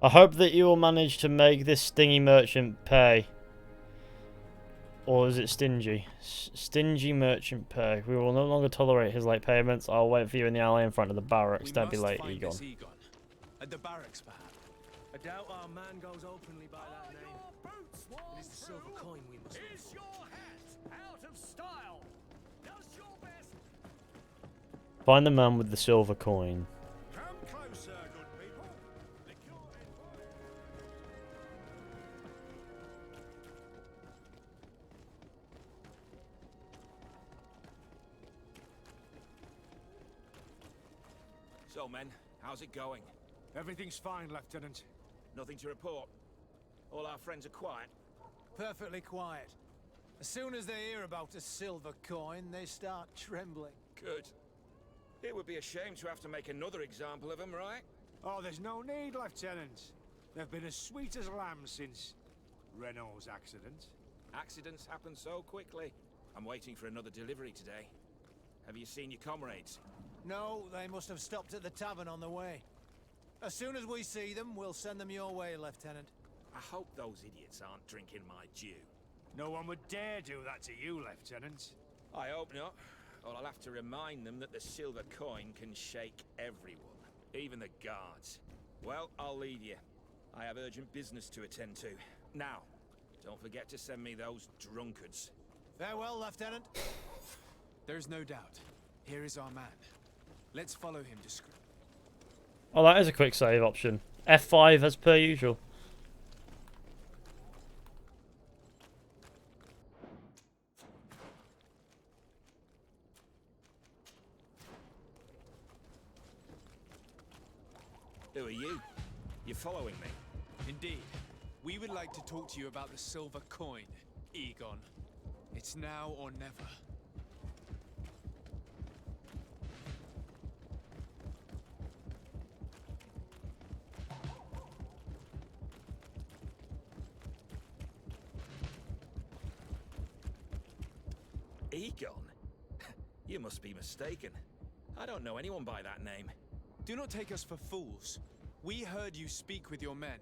I hope that you will manage to make this stingy merchant pay. Or is it stingy? Stingy merchant pay. We will no longer tolerate his late payments. I'll wait for you in the alley in front of the barracks. Don't be late, Egon. At the barracks, perhaps. I doubt our man goes openly by that name. It is the silver coin we must look Is for. your hat out of style? Does your best. Find the man with the silver coin. Come closer, good people. Lick your head wide. So, men, how's it going? Everything's fine, Lieutenant. Nothing to report? All our friends are quiet? Perfectly quiet. As soon as they hear about a silver coin, they start trembling. Good. It would be a shame to have to make another example of them, right? Oh, there's no need, Lieutenant. They've been as sweet as lambs since Renault's accident. Accidents happen so quickly. I'm waiting for another delivery today. Have you seen your comrades? No, they must have stopped at the tavern on the way. As soon as we see them, we'll send them your way, Lieutenant. I hope those idiots aren't drinking my dew. No one would dare do that to you, Lieutenant. I hope not. Or I'll have to remind them that the silver coin can shake everyone, even the guards. Well, I'll leave you. I have urgent business to attend to. Now, don't forget to send me those drunkards. Farewell, Lieutenant. There's no doubt. Here is our man. Let's follow him discreetly. Oh, that is a quick save option. F5 as per usual. Who are you? You're following me? Indeed. We would like to talk to you about the silver coin, Egon. It's now or never. Egon? You must be mistaken. I don't know anyone by that name. Do not take us for fools. We heard you speak with your men.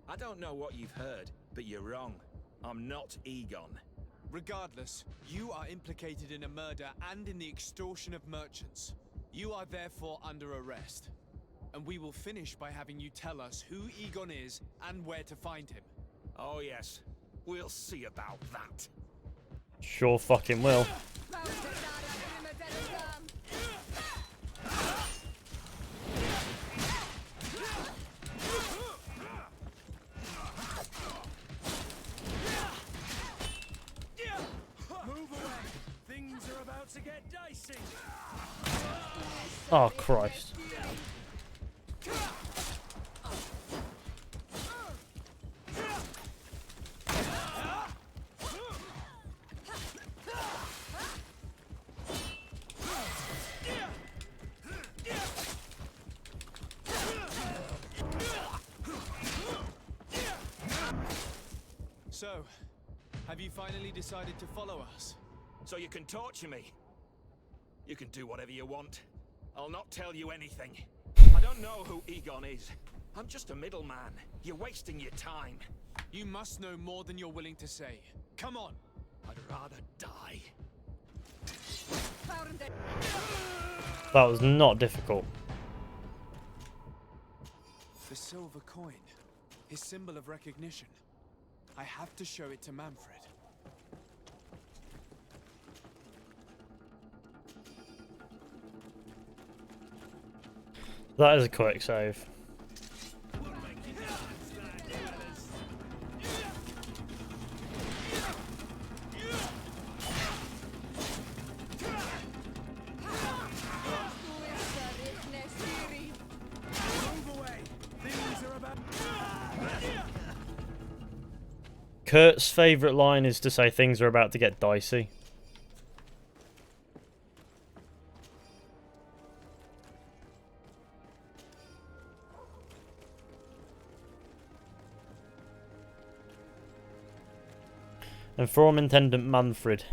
I don't know what you've heard, but you're wrong. I'm not Egon. Regardless, you are implicated in a murder and in the extortion of merchants. You are therefore under arrest. And we will finish by having you tell us who Egon is and where to find him. Oh yes, we'll see about that. Sure fucking will. Oh, Christ. So, have you finally decided to follow us? So you can torture me. You can do whatever you want. I'll not tell you anything. I don't know who Egon is. I'm just a middleman. You're wasting your time. You must know more than you're willing to say. Come on! I'd rather die. That was not difficult. The silver coin. His symbol of recognition. I have to show it to Manfred. That is a quick save. Kurt's favourite line is to say things are about to get dicey. Inform Intendant Manfred.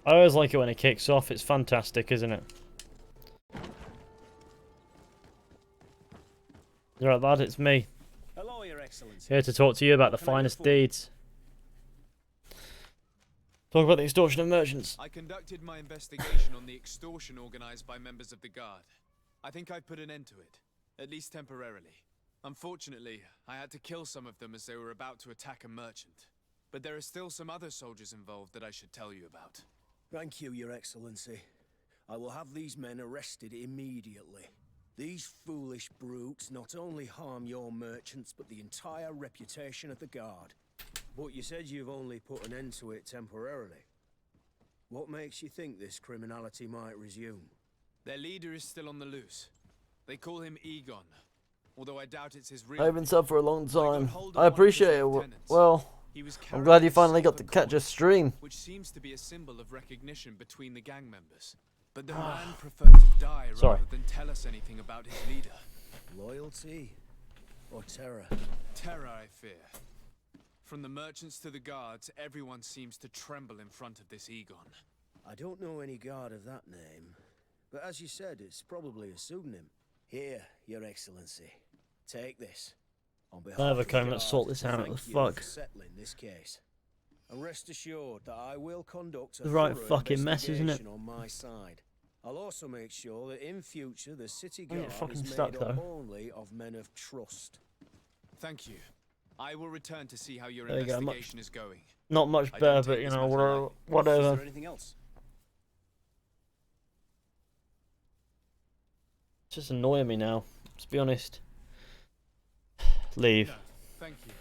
I always like it when it kicks off. It's fantastic, isn't it? You're right, lad. It's me. Hello, Your Excellency. Here to talk to you about the finest deeds. Talk about the extortion of merchants. I conducted my investigation on the extortion organized by members of the Guard. I think I've put an end to it, at least temporarily. Unfortunately, I had to kill some of them as they were about to attack a merchant. But there are still some other soldiers involved that I should tell you about. Thank you, Your Excellency. I will have these men arrested immediately. These foolish brutes not only harm your merchants, but the entire reputation of the Guard. But you said you've only put an end to it temporarily. What makes you think this criminality might resume? Their leader is still on the loose. They call him Egon, although I doubt it's his real I've been name. sub for a long time. hold of I one of appreciate his it. lieutenants. Well, He was I'm glad you carrying a finally got to silver catch a coin, stream. which seems to be a symbol of recognition between the gang members. But the man preferred to die Sorry. rather than tell us anything about his leader. Loyalty or terror? Terror, I fear. From the merchants to the guards, everyone seems to tremble in front of this Egon. I don't know any guard of that name, but as you said, it's probably a pseudonym. Here, Your Excellency, take this. On behalf I have a of the comb, let's Guard, sort this out. thank What the you fuck? for settling this case. And rest assured that I will conduct a The right thorough fucking mess, isn't it? investigation on my side. I'll also make sure that in future the city I get guard fucking is stuck, made up though. only of men of trust. Thank you. I will return to see how your There you go, investigation is going. Not much I better, don't but take you this know, matter lightly. whatever. Is there anything else? It's just annoying me now. Let's be honest. Leave. No, thank you.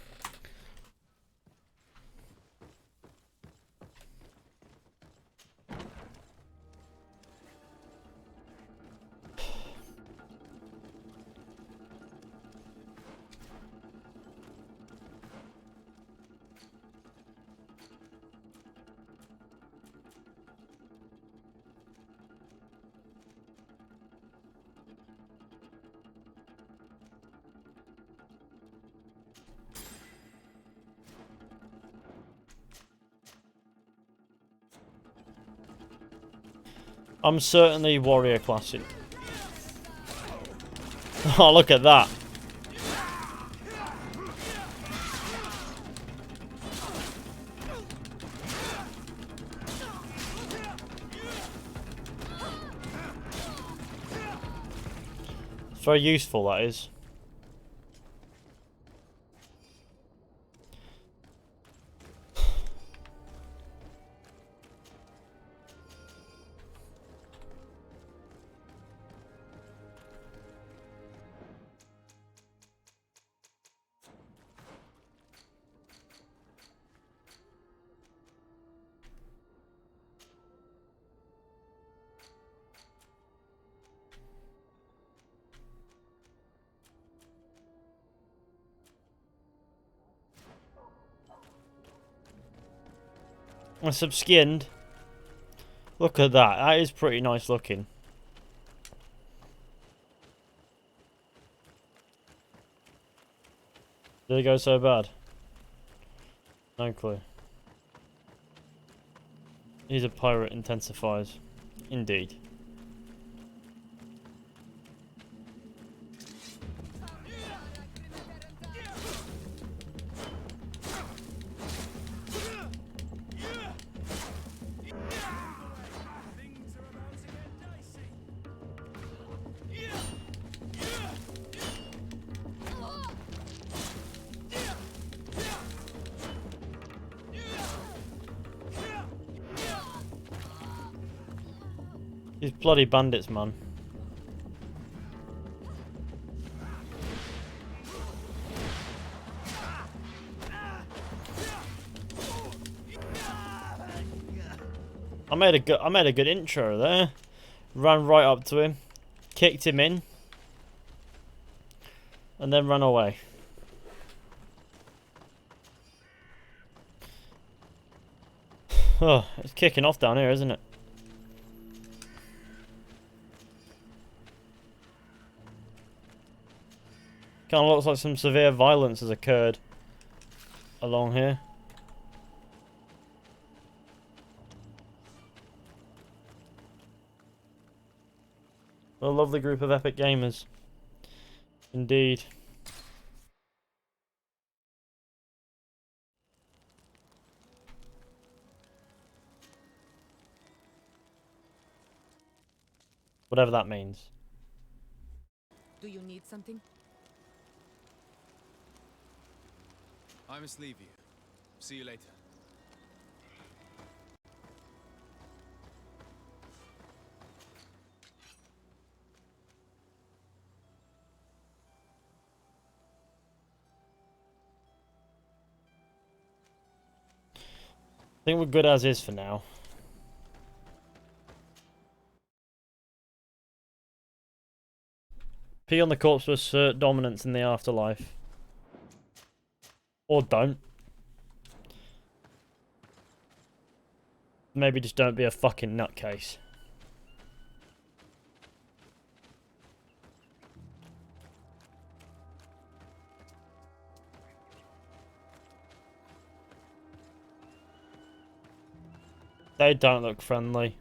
I'm certainly warrior classic. Oh, look at that. It's very useful, that is. And sub-skinned. Look at that. That is pretty nice looking. Did it go so bad? No clue. He's a pirate intensifies. Indeed. These bloody bandits, man. I made a good intro there. Ran right up to him, kicked him in, and then ran away. Oh, it's kicking off down here, isn't it? Kind of looks like some severe violence has occurred along here. A lovely group of epic gamers. Indeed. Whatever that means. Do you need something? I must leave you. See you later. I think we're good as is for now. Pee on the corpse to assert dominance in the afterlife. Or don't. Maybe just don't be a fucking nutcase. They don't look friendly.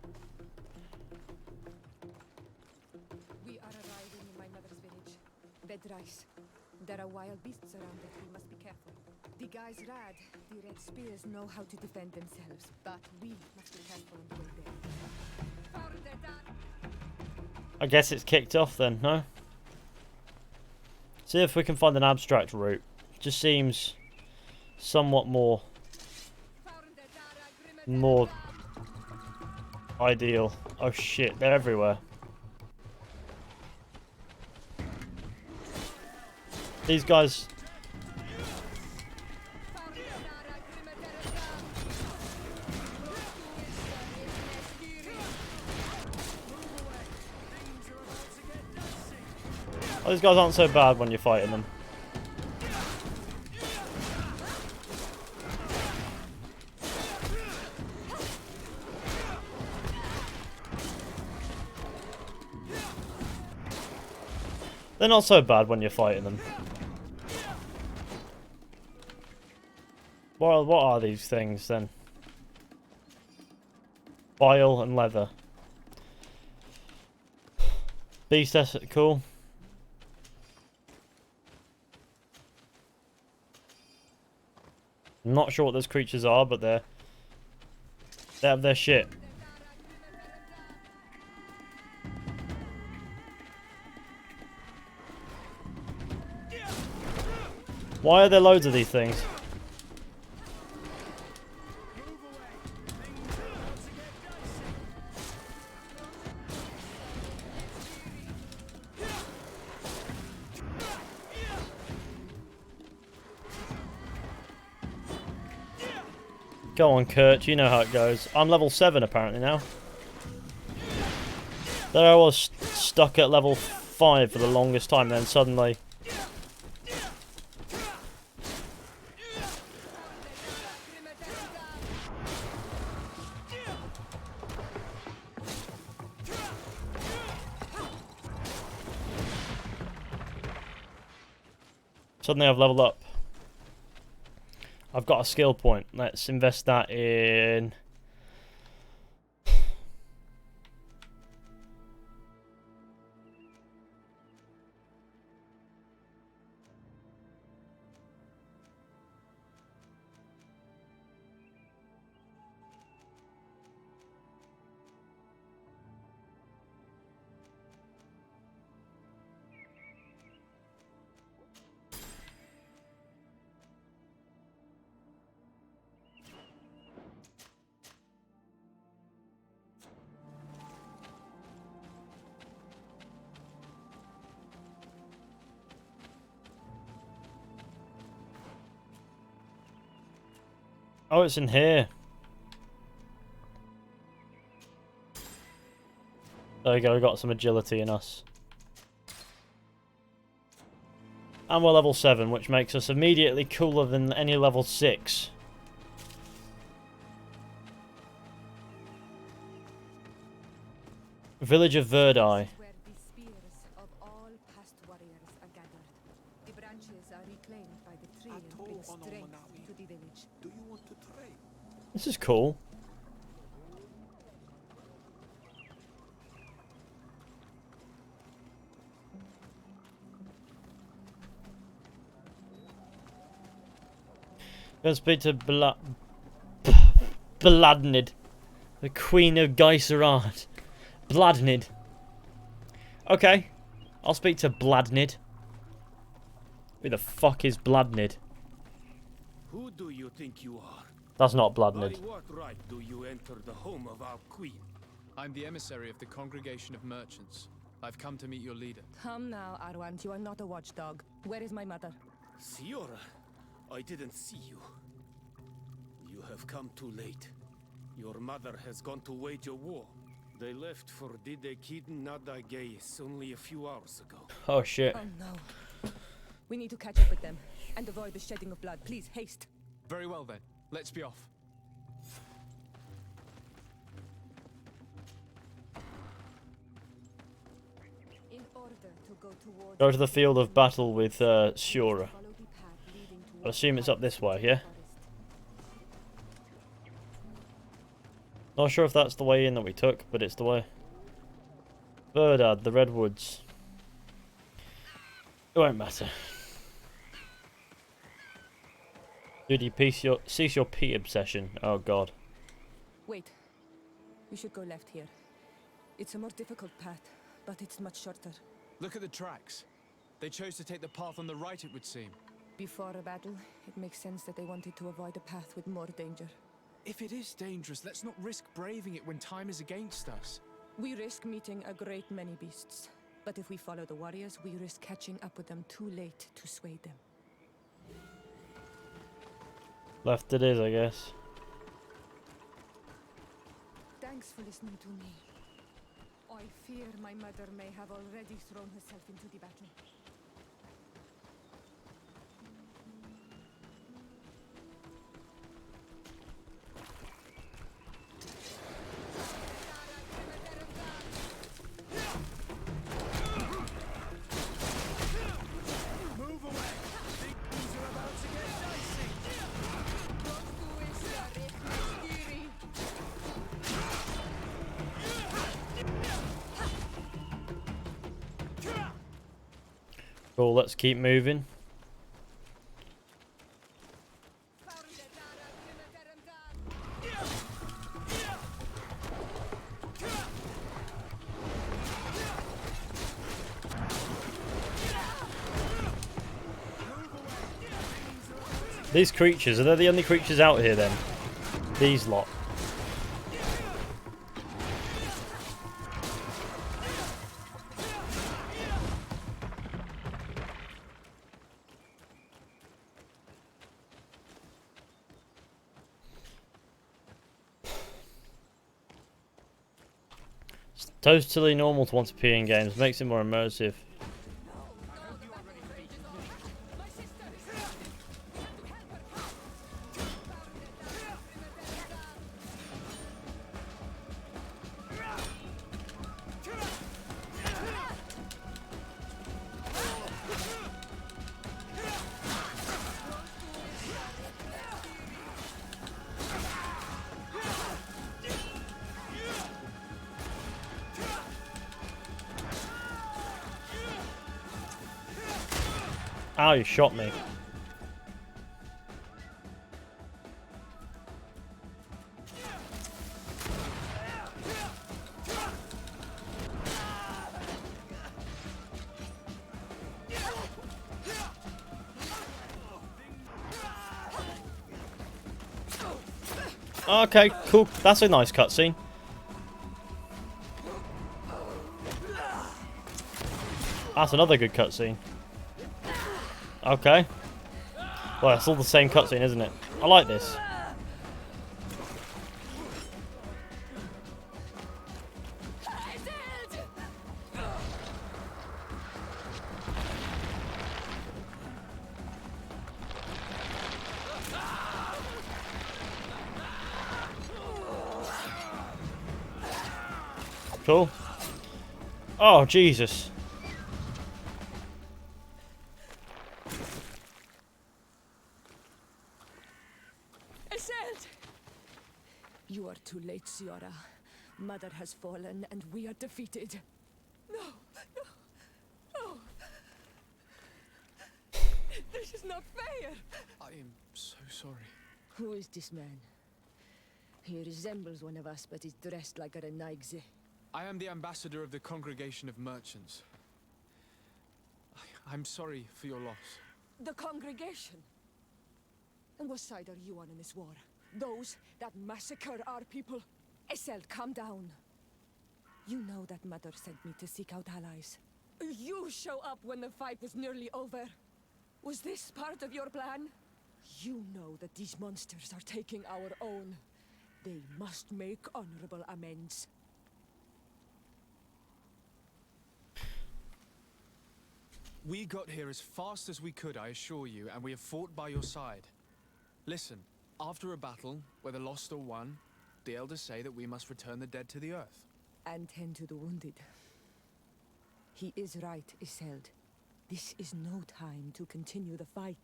We are arriving in my mother's village. Bed rice. There are wild beasts around it. We must be careful. The guys rad. The red spears know how to defend themselves, but we must be careful until then. I guess it's kicked off then, no? See if we can find an abstract route. Just seems somewhat more ideal. Oh shit, they're everywhere. These guys... Oh, these guys aren't so bad when you're fighting them. They're not so bad when you're fighting them. What are these things then? Bile and leather. Beast essence, cool. I'm not sure what those creatures are, but they have their shit. Why are there loads of these things? Go on, Kurt, you know how it goes. I'm level 7 apparently now. There I was stuck at level 5 for the longest time, then suddenly... Suddenly I've leveled up. I've got a skill point. Let's invest that in... Oh, it's in here. There we go, we got some agility in us. And we're level 7, which makes us immediately cooler than any level 6. Village of Verdi. Where the spears of all past warriors are gathered. The branches are reclaimed by the tree and bring strength to the village. Do you want to trade? This is cool. Gonna speak to Bladnid, the Queen of Geyserard. Bladnid. Okay, I'll speak to Bladnid. Who the fuck is Bladnid? Who do you think you are? That's not By Bladnid. what right do you enter the home of our queen? I'm the emissary of the Congregation of Merchants. I've come to meet your leader. Come now, Arwant, you are not a watchdog. Where is my mother? Siora, I didn't see you. You have come too late. Your mother has gone to wage a war. They left for Didekidin Nadageis only a few hours ago. Oh shit. Oh no. We need to catch up with them and avoid the shedding of blood. Please, haste. Very well then. Let's be off. In order to go towards Go to the field of battle with Shura. I assume it's up this way, yeah? Not sure if that's the way in that we took, but it's the way. Verdad, the Redwoods. It won't matter. Dude, you cease your pee obsession. Oh god. Wait. We should go left here. It's a more difficult path, but it's much shorter. Look at the tracks. They chose to take the path on the right, it would seem. Before a battle, it makes sense that they wanted to avoid a path with more danger. If it is dangerous, let's not risk braving it when time is against us. We risk meeting a great many beasts. But if we follow the warriors, we risk catching up with them too late to sway them. Left it is, I guess. Thanks for listening to me. I fear my mother may have already thrown herself into the battle. Cool, let's keep moving. These creatures, are they the only creatures out here then? These lot. It's totally normal to want to pee in games, makes it more immersive. Ow, you shot me. Okay, cool. That's a nice cutscene. That's another good cutscene. Okay. Well, it's all the same cutscene, isn't it? I like this. Cool. Oh, Jesus. You are too late, Ciara. Mother has fallen, and we are defeated. No, no, no. This is not fair. I am so sorry. Who is this man? He resembles one of us, but is dressed like a Renaigze. I am the ambassador of the Congregation of Merchants. I'm sorry for your loss. The congregation? And what side are you on in this war? Those that massacre our people? Eseld, calm down. You know that Mother sent me to seek out allies. You show up when the fight was nearly over. Was this part of your plan? You know that these monsters are taking our own. They must make honorable amends. We got here as fast as we could, I assure you, and we have fought by your side. Listen, after a battle, whether lost or won, the elders say that we must return the dead to the earth. And tend to the wounded. He is right, Iselt. This is no time to continue the fight.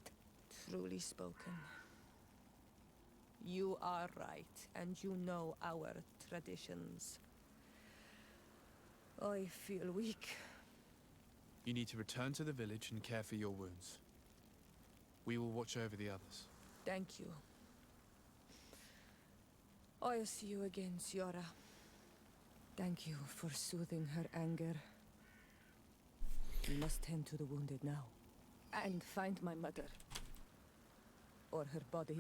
Truly spoken. You are right, and you know our traditions. I feel weak. You need to return to the village and care for your wounds. We will watch over the others. Thank you. I'll see you again, Ciara. Thank you for soothing her anger. We must tend to the wounded now. And find my mother. Or her body,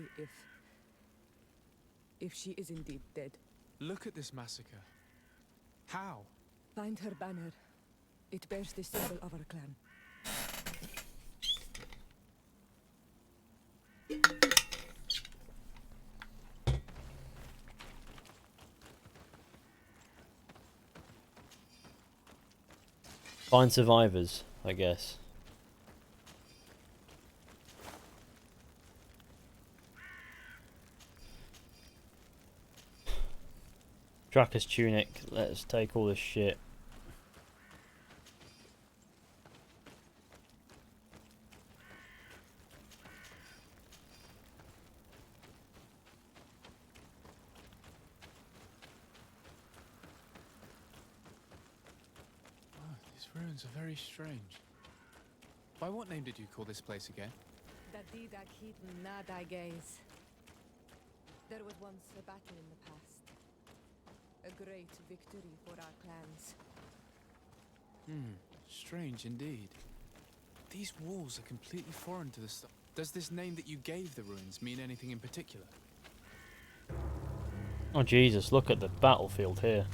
if she is indeed dead. Look at this massacre. How? Find her banner. It bears the symbol of our clan. Find survivors, I guess. Dracus tunic. Let's take all this shit. These ruins are very strange. By what name did you call this place again? There was once a battle in the past. A great victory for our clans. Strange indeed. These walls are completely foreign to the stuff. Does this name that you gave the ruins mean anything in particular? Oh Jesus, look at the battlefield here.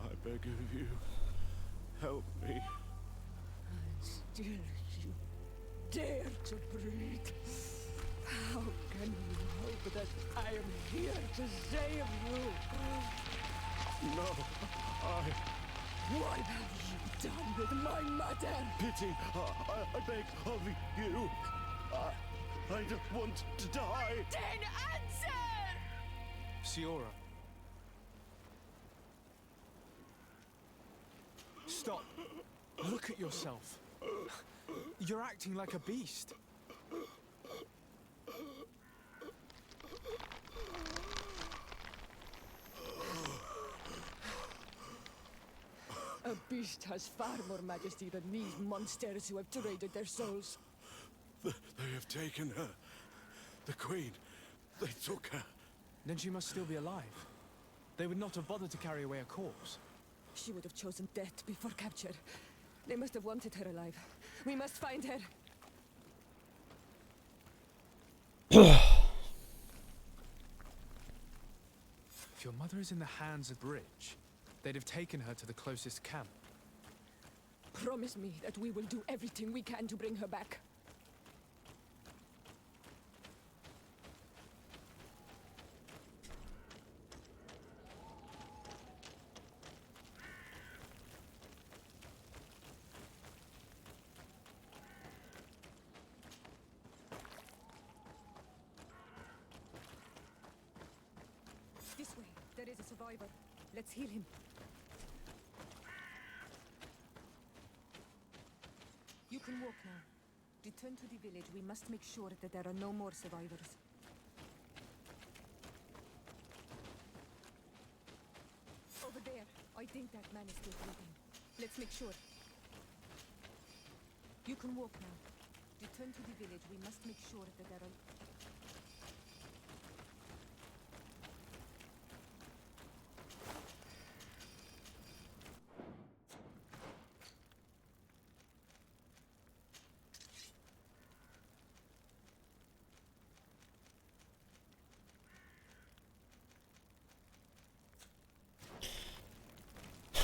I beg of you, help me. Still you dare to breathe. How can you hope that I am here to save you? No, What have you done with my mother? Pity, I beg of you. I don't want to die. Then answer! Siora. Stop. Look at yourself. You're acting like a beast. A beast has far more majesty than these monsters who have traded their souls. They have taken her. The Queen. They took her. Then she must still be alive. They would not have bothered to carry away a corpse. She would have chosen death before capture. They must have wanted her alive. We must find her. If your mother is in the hands of the Bridge, they'd have taken her to the closest camp. Promise me that we will do everything we can to bring her back. This way. There is a survivor. Let's heal him. You can walk now. Return to the village. We must make sure that there are no more survivors. Over there. I think that man is still breathing. Let's make sure. You can walk now. Return to the village. We must make sure that there are...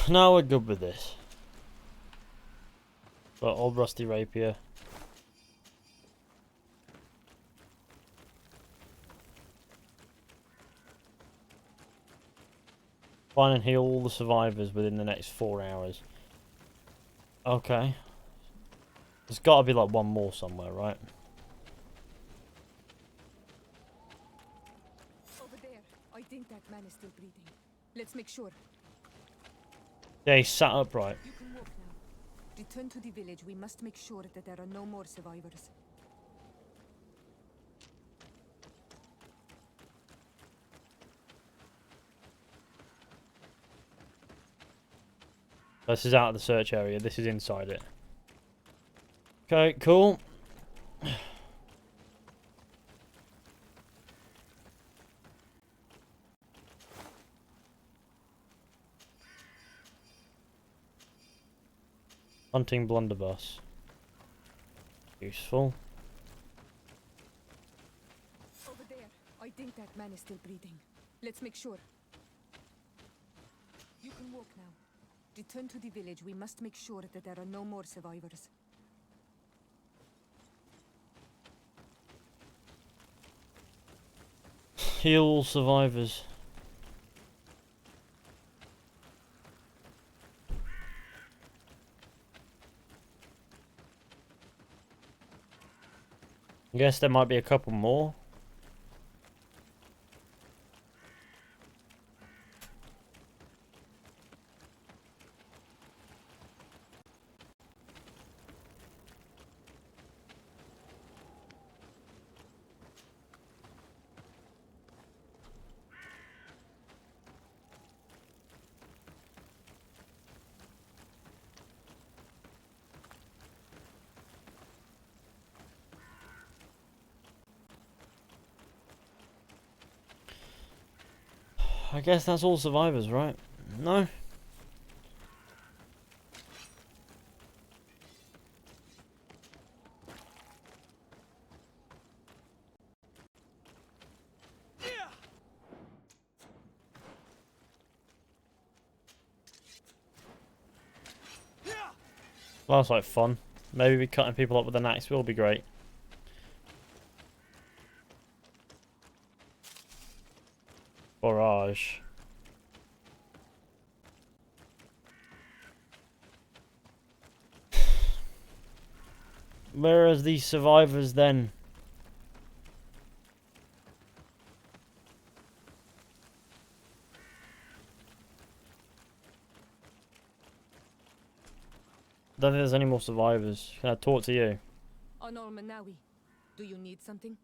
Now we're good with this. But old rusty rapier. Find and heal all the survivors within the next 4 hours. Okay. There's got to be like one more somewhere, right? Over there. I think that man is still breathing. Let's make sure. Yeah, he sat upright. You can walk now. Return to the village. We must make sure that there are no more survivors. This is out of the search area. This is inside it. Okay, cool. Hunting blunderbuss. Useful. Over there. I think that man is still breathing. Let's make sure. You can walk now. Return to the village. We must make sure that there are no more survivors. Heal all survivors. I guess there might be a couple more. I guess that's all survivors, right? No? Well, that's like fun. Maybe cutting people up with an axe will be great. Barrage. Where are the survivors then? Don't think there's any more survivors. Can I talk to you? Onol Manawi, do you need something?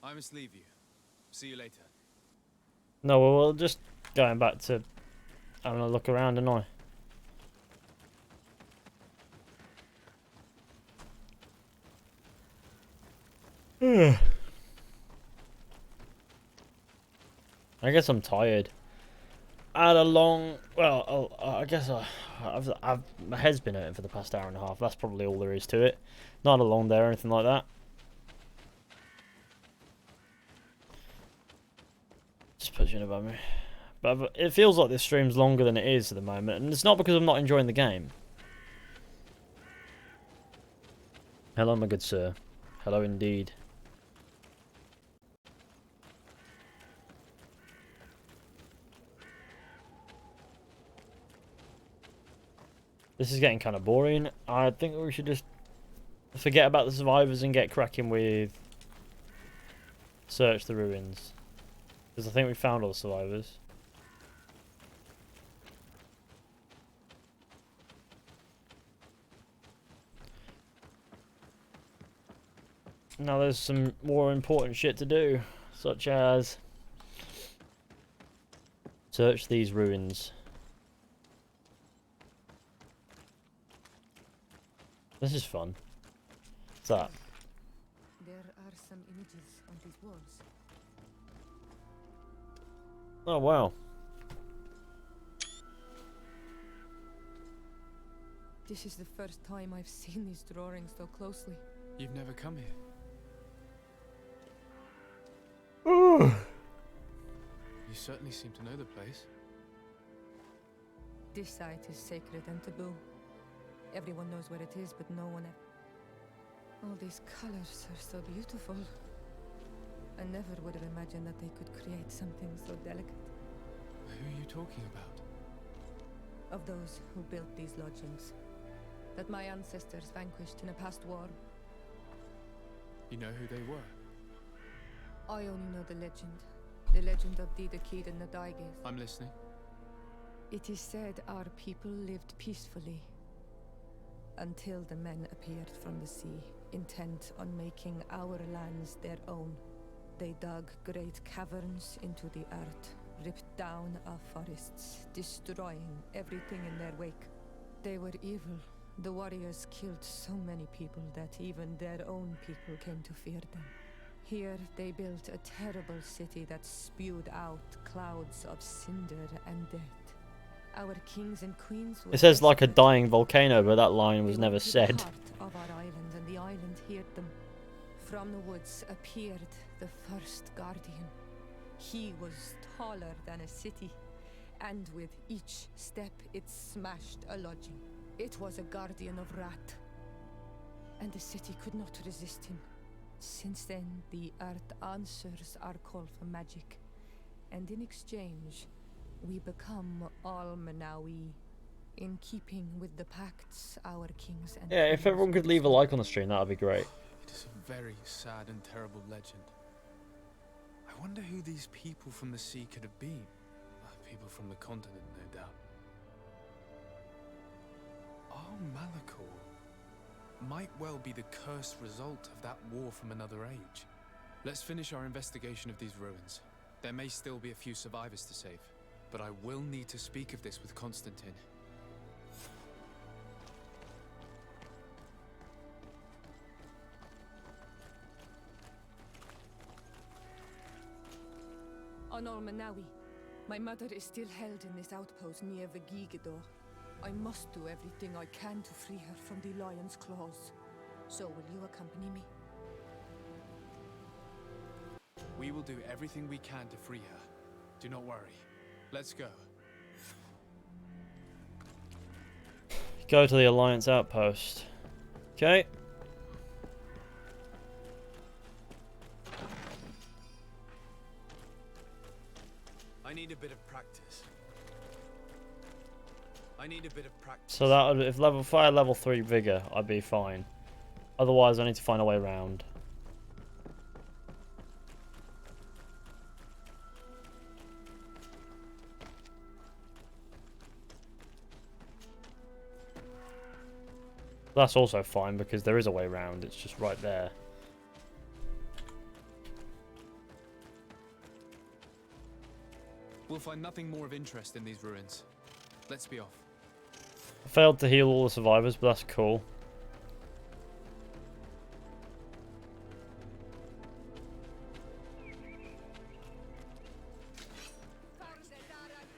I must leave you. See you later. No, well, we're just going back to having a look around, and I guess I'm tired. I had a long, well, I guess my head's been hurting for the past hour and a half. That's probably all there is to it. Not a long day or anything like that. Just pushing it above me. But it feels like this stream's longer than it is at the moment, and it's not because I'm not enjoying the game. Hello, my good sir. Hello indeed. This is getting kind of boring. I think we should just forget about the survivors and get cracking with search the ruins. Because I think we found all the survivors. Now there's some more important shit to do, such as search these ruins. This is fun. What's that? There are some images on these walls. Oh wow. This is the first time I've seen these drawings so closely. You've never come here. You certainly seem to know the place. This site is sacred and taboo. Everyone knows where it is, but no one ever. All these colors are so beautiful. I never would have imagined that they could create something so delicate. Who are you talking about? Of those who built these lodgings, that my ancestors vanquished in a past war. You know who they were? I only know the legend. The legend of Didakid and Nadaiges. I'm listening. It is said our people lived peacefully until the men appeared from the sea, intent on making our lands their own. They dug great caverns into the earth, ripped down our forests, destroying everything in their wake. They were evil. The warriors killed so many people that even their own people came to fear them. Here they built a terrible city that spewed out clouds of cinder and dirt. Our kings and queens were It says like a desperate. dying volcano, but that line was They never went to said. the heart of our island, and the island heard them. From the woods appeared the first guardian. He was taller than a city, and with each step it smashed a lodging. It was a guardian of Rat, and the city could not resist him. Since then, the earth answers our call for magic, and in exchange, we become all Manawi, in keeping with the pacts our kings and Yeah, if queens everyone could leave a like on the stream, that would be great. It is a very sad and terrible legend. I wonder who these people from the sea could have been. People from the continent, no doubt. Oh, Malachor might well be the cursed result of that war from another age. Let's finish our investigation of these ruins. There may still be a few survivors to save, but I will need to speak of this with Constantine. Onol Manawi, my mother is still held in this outpost near Vegigidor. I must do everything I can to free her from the lion's claws. So will you accompany me? We will do everything we can to free her. Do not worry. Let's go. Go to the Alliance outpost. Okay. I need a bit of practice. I need a bit of practice. So that would, if I had level 3 vigor, I'd be fine. Otherwise, I need to find a way around. That's also fine because there is a way around. It's just right there. We'll find nothing more of interest in these ruins. Let's be off. I failed to heal all the survivors, but that's cool.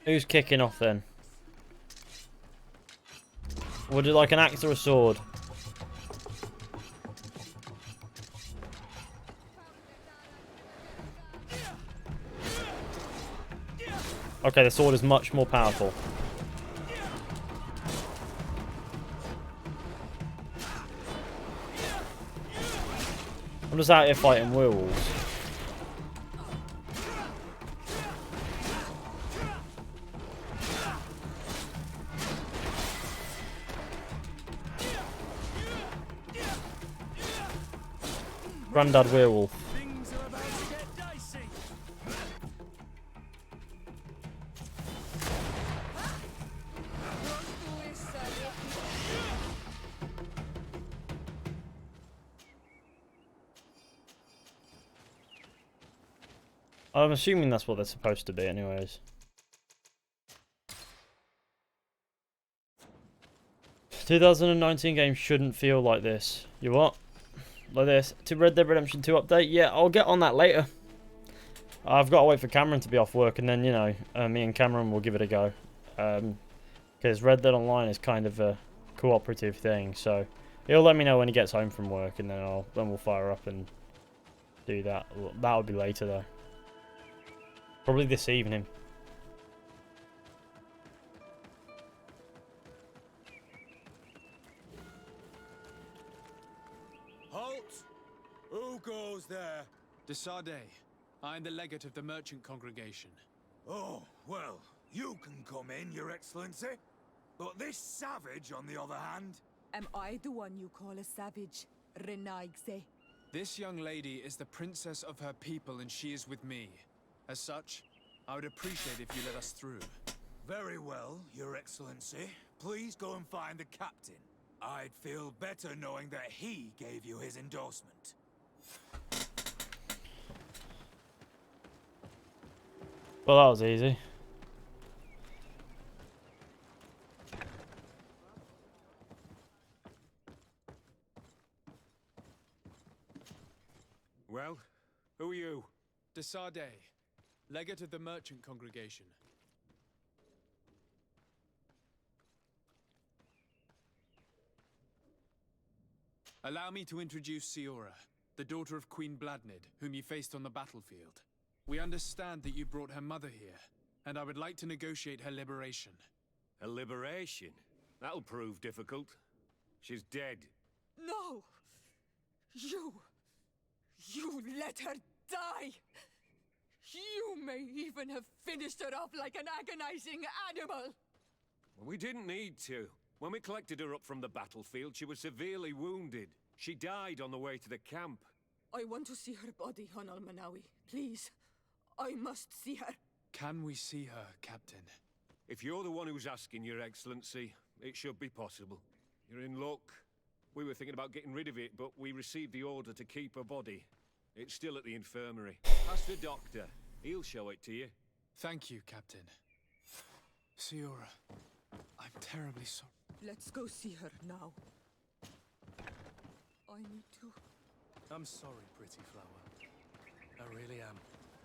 Who's kicking off then? Would you like an axe or a sword? Okay, the sword is much more powerful. I'm just out here fighting werewolves. Grandad werewolf. Things are about to get dicey. I'm assuming that's what they're supposed to be anyways. "2019 games shouldn't feel like this." You what? Like this? To Red Dead Redemption 2 update? Yeah, I'll get on that later. I've got to wait for Cameron to be off work, and then, you know, me and Cameron will give it a go. Because Red Dead Online is kind of a cooperative thing, so he'll let me know when he gets home from work, and then we'll fire up and do that. That'll be later though. Probably this evening. Halt! Who goes there? Desade, I am the legate of the merchant congregation. Oh, well, you can come in, Your Excellency. But this savage, on the other hand... Am I the one you call a savage, Renaigse? This young lady is the princess of her people and she is with me. As such, I would appreciate if you let us through. Very well, Your Excellency. Please go and find the captain. I'd feel better knowing that he gave you his endorsement. Well, that was easy. Well, who are you? Desade, legate of the merchant congregation. Allow me to introduce Siora, the daughter of Queen Bladnid, whom you faced on the battlefield. We understand that you brought her mother here, and I would like to negotiate her liberation. A liberation? That'll prove difficult. She's dead. No! You let her die! You may even have finished her off like an agonizing animal! Well, we didn't need to. When we collected her up from the battlefield, she was severely wounded. She died on the way to the camp. I want to see her body, Honal Manawi. Please. I must see her. Can we see her, Captain? If you're the one who's asking, Your Excellency, it should be possible. You're in luck. We were thinking about getting rid of it, but we received the order to keep her body. It's still at the infirmary. Ask the doctor. He'll show it to you. Thank you, Captain. Siora, I'm terribly sorry. Let's go see her now. I need to... I'm sorry, pretty flower. I really am.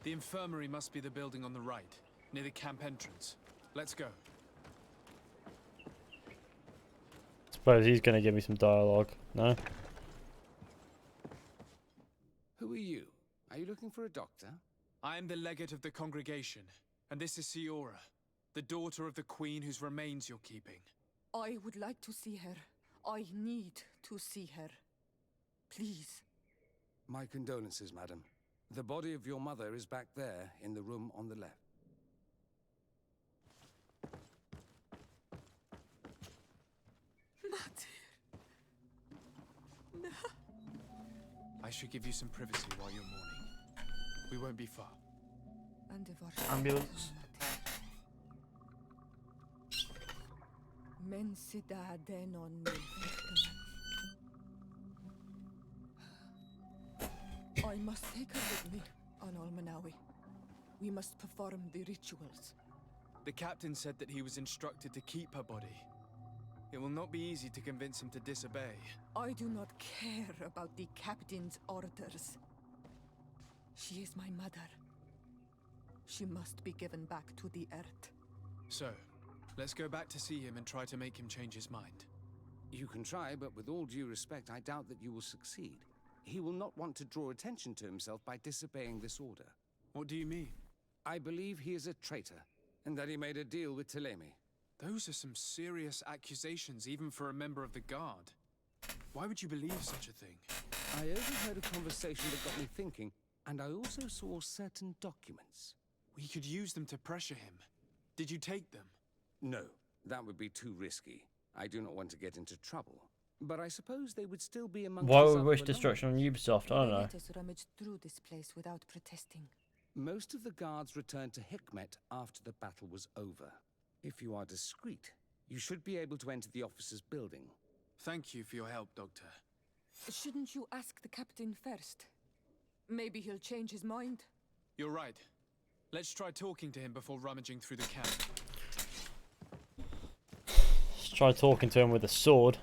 The infirmary must be the building on the right, near the camp entrance. Let's go. Suppose he's going to give me some dialogue. No? Who are you? Are you looking for a doctor? I am the legate of the congregation, and this is Siora, the daughter of the queen whose remains you're keeping. I would like to see her. I need to see her. Please. My condolences, madam. The body of your mother is back there, in the room on the left. I should give you some privacy while you're mourning. We won't be far. Ambulance. I must take her with me on Almanawi. We must perform the rituals. The captain said that he was instructed to keep her body. It will not be easy to convince him to disobey. I do not care about the captain's orders. She is my mother. She must be given back to the earth. So, let's go back to see him and try to make him change his mind. You can try, but with all due respect, I doubt that you will succeed. He will not want to draw attention to himself by disobeying this order. What do you mean? I believe he is a traitor, and that he made a deal with Telemi. Those are some serious accusations, even for a member of the Guard. Why would you believe such a thing? I overheard a conversation that got me thinking, and I also saw certain documents. We could use them to pressure him. Did you take them? No, that would be too risky. I do not want to get into trouble. But I suppose they would still be amongst Why us would we wish other destruction on Ubisoft? I don't know. Let us rummage through this place without protesting. Most of the guards returned to Hikmet after the battle was over. If you are discreet, you should be able to enter the officer's building. Thank you for your help, Doctor. Shouldn't you ask the captain first? Maybe he'll change his mind. You're right. Let's try talking to him before rummaging through the camp. Let's try talking to him with a sword.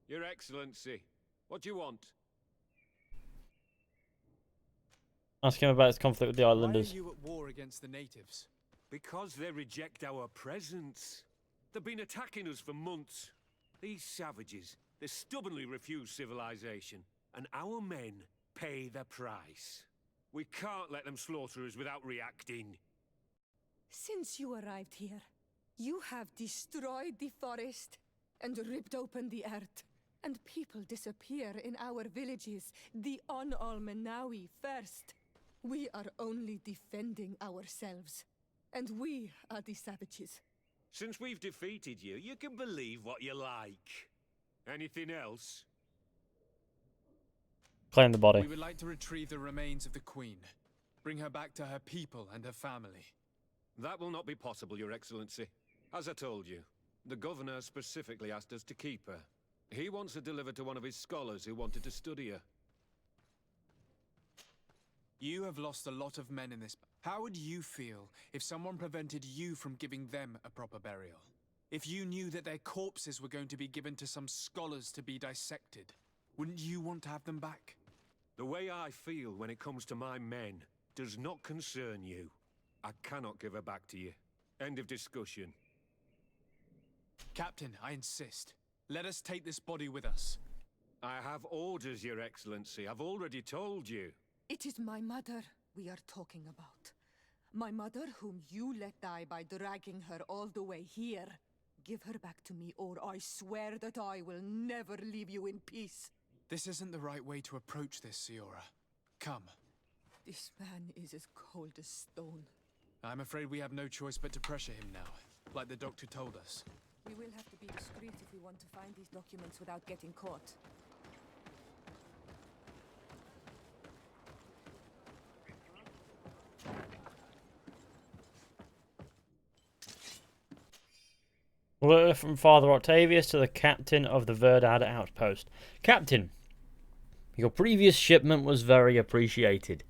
Your Excellency, what do you want? Ask him about his conflict with the islanders. Why are you at war against the natives? Because they reject our presence. They've been attacking us for months. These savages, they stubbornly refuse civilization, and our men pay the price. We can't let them slaughter us without reacting. Since you arrived here, you have destroyed the forest and ripped open the earth. And people disappear in our villages, the On-Almanawi first. We are only defending ourselves. And we are the savages. Since we've defeated you, you can believe what you like. Anything else? Claim the body. We would like to retrieve the remains of the Queen. Bring her back to her people and her family. That will not be possible, Your Excellency. As I told you, the Governor specifically asked us to keep her. He wants her delivered to one of his scholars who wanted to study her. You have lost a lot of men in this. How would you feel if someone prevented you from giving them a proper burial? If you knew that their corpses were going to be given to some scholars to be dissected, wouldn't you want to have them back? The way I feel when it comes to my men does not concern you. I cannot give her back to you. End of discussion. Captain, I insist. Let us take this body with us. I have orders, Your Excellency. I've already told you. It is my mother we are talking about. My mother whom you let die by dragging her all the way here. Give her back to me, or I swear that I will never leave you in peace. This isn't the right way to approach this, Siora. Come. This man is as cold as stone. I'm afraid we have no choice but to pressure him now, like the doctor told us. We will have to be discreet if we want to find these documents without getting caught. Letter from Father Octavius to the captain of the Verdad outpost. Captain, your previous shipment was very appreciated.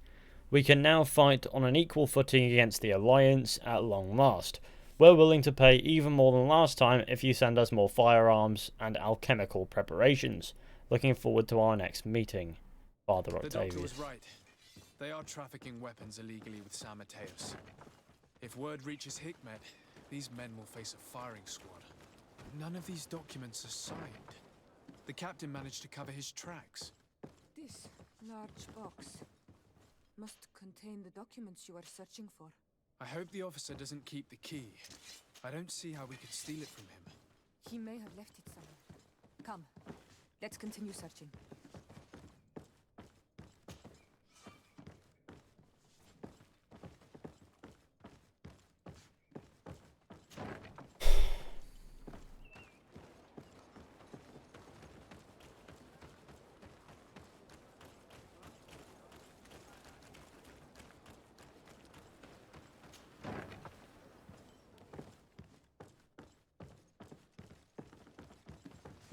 We can now fight on an equal footing against the Alliance at long last. We're willing to pay even more than last time if you send us more firearms and alchemical preparations. Looking forward to our next meeting. Father Octavius. The doctor was right. They are trafficking weapons illegally with San Mateos. If word reaches Hikmet, these men will face a firing squad. None of these documents are signed. The captain managed to cover his tracks. This large box must contain the documents you are searching for. I hope the officer doesn't keep the key. I don't see how we could steal it from him. He may have left it somewhere. Come, let's continue searching.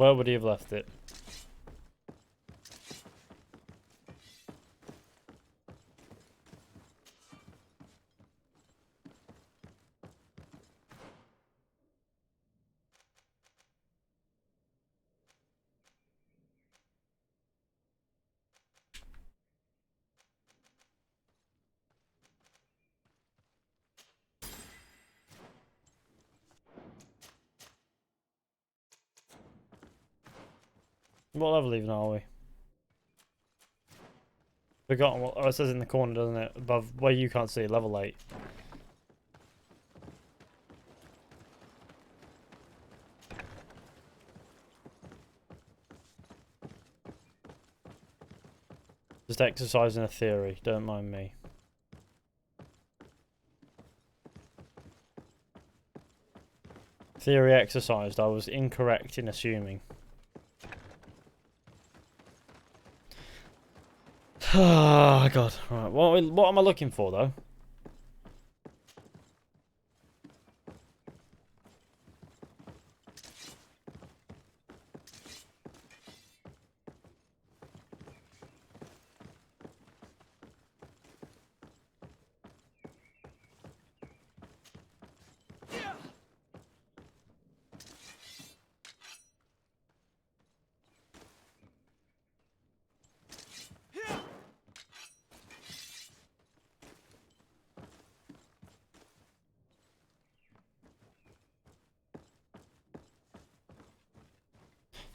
Where would he have left it? What level even are we? Forgotten what. Oh, it says in the corner, doesn't it? Above where you can't see it, level 8. Just exercising a theory, don't mind me. Theory exercised, I was incorrect in assuming. Oh god, right, what am I looking for though?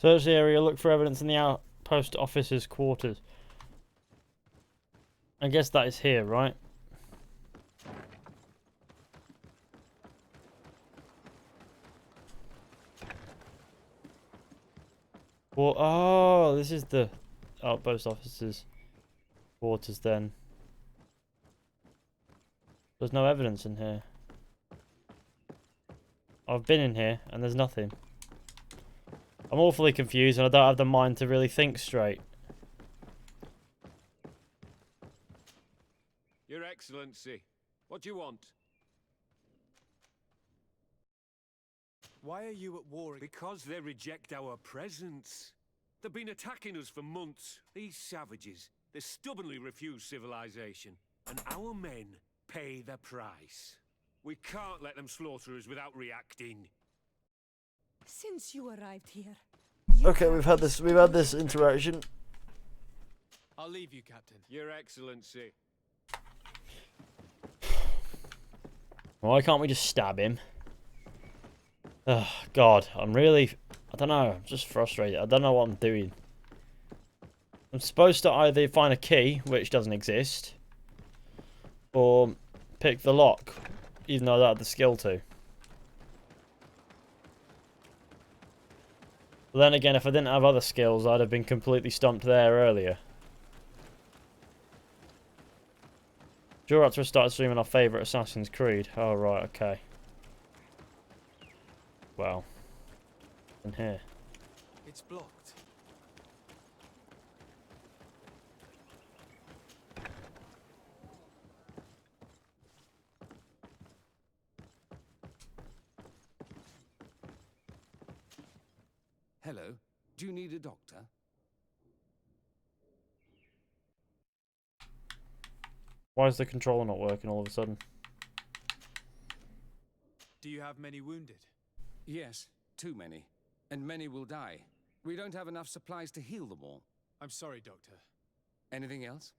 Search the area, look for evidence in the outpost officer's quarters. I guess that is here, right? Well, oh, this is the outpost officer's quarters then. There's no evidence in here. I've been in here and there's nothing. I'm awfully confused and I don't have the mind to really think straight. Your Excellency, what do you want? Why are you at war? Because they reject our presence. They've been attacking us for months. These savages, they stubbornly refuse civilization. And our men pay the price. We can't let them slaughter us without reacting. Since you arrived here. Okay, we've had this interaction. I'll leave you, Captain. Your Excellency. Why can't we just stab him? Oh, God, I don't know, I'm just frustrated. I don't know what I'm doing. I'm supposed to either find a key, which doesn't exist, or pick the lock, even though I don't have the skill to. But then again, if I didn't have other skills, I'd have been completely stumped there earlier. Jurat's started streaming our favourite Assassin's Creed. Oh, right, okay. Well. In here. It's blocked. Hello. Do you need a doctor? Why is the controller not working all of a sudden? Do you have many wounded? Yes, too many. And many will die. We don't have enough supplies to heal them all. I'm sorry, Doctor. Anything else?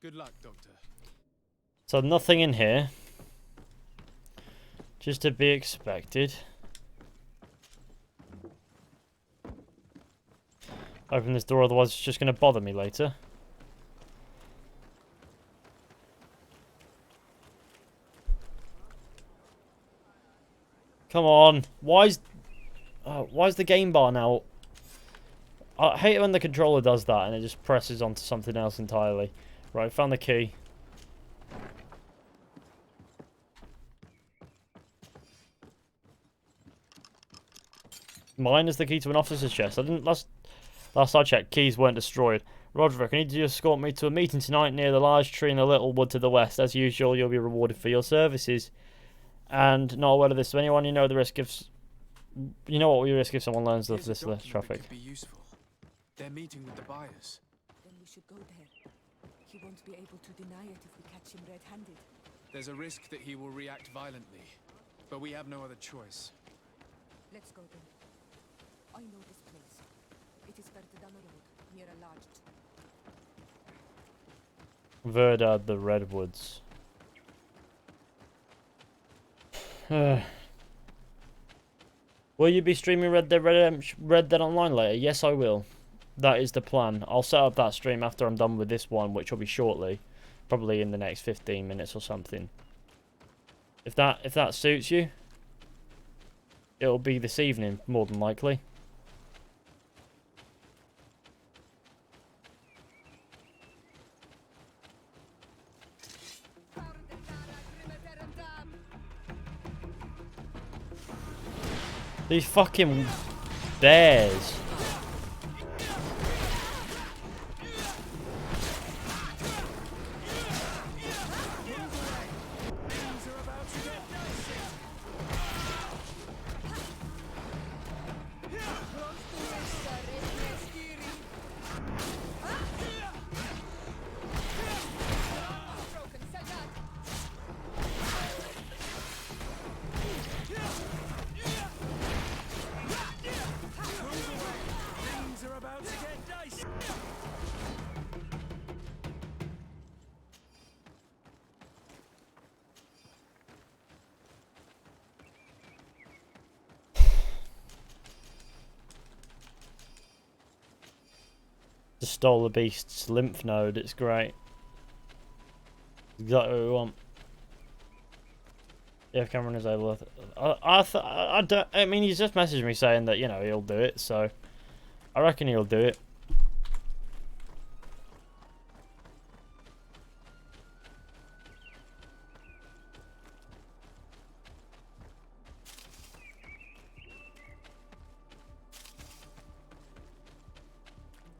Good luck, Doctor. So nothing in here. Just to be expected. Open this door, otherwise it's just going to bother me later. Come on. Why is the game bar now? I hate it when the controller does that and it just presses onto something else entirely. Right, found the key. Mine is the key to an officer's chest. I didn't last I checked, keys weren't destroyed. Roderick, I need you to escort me to a meeting tonight near the large tree in the little wood to the west. As usual, you'll be rewarded for your services. And not aware of this, to anyone you know the risk of You know what? We risk if someone learns of Here's a this less document that traffic. could be useful. They're meeting with the buyers. Then we should go there. He won't be able to deny it if we catch him red-handed. There's a risk that he will react violently, but we have no other choice. Let's go then. I know this place. It is further down the road, near a large... Verdad, the Redwoods. Will you be streaming Red Dead Online later? Yes, I will. That is the plan. I'll set up that stream after I'm done with this one, which will be shortly. Probably in the next 15 minutes or something. If that suits you, it'll be this evening, more than likely. These fucking bears. Just stole the beast's lymph node. It's great. Exactly what we want. Yeah, Cameron is able to... I mean, he's just messaged me saying that, you know, he'll do it, so... I reckon he'll do it.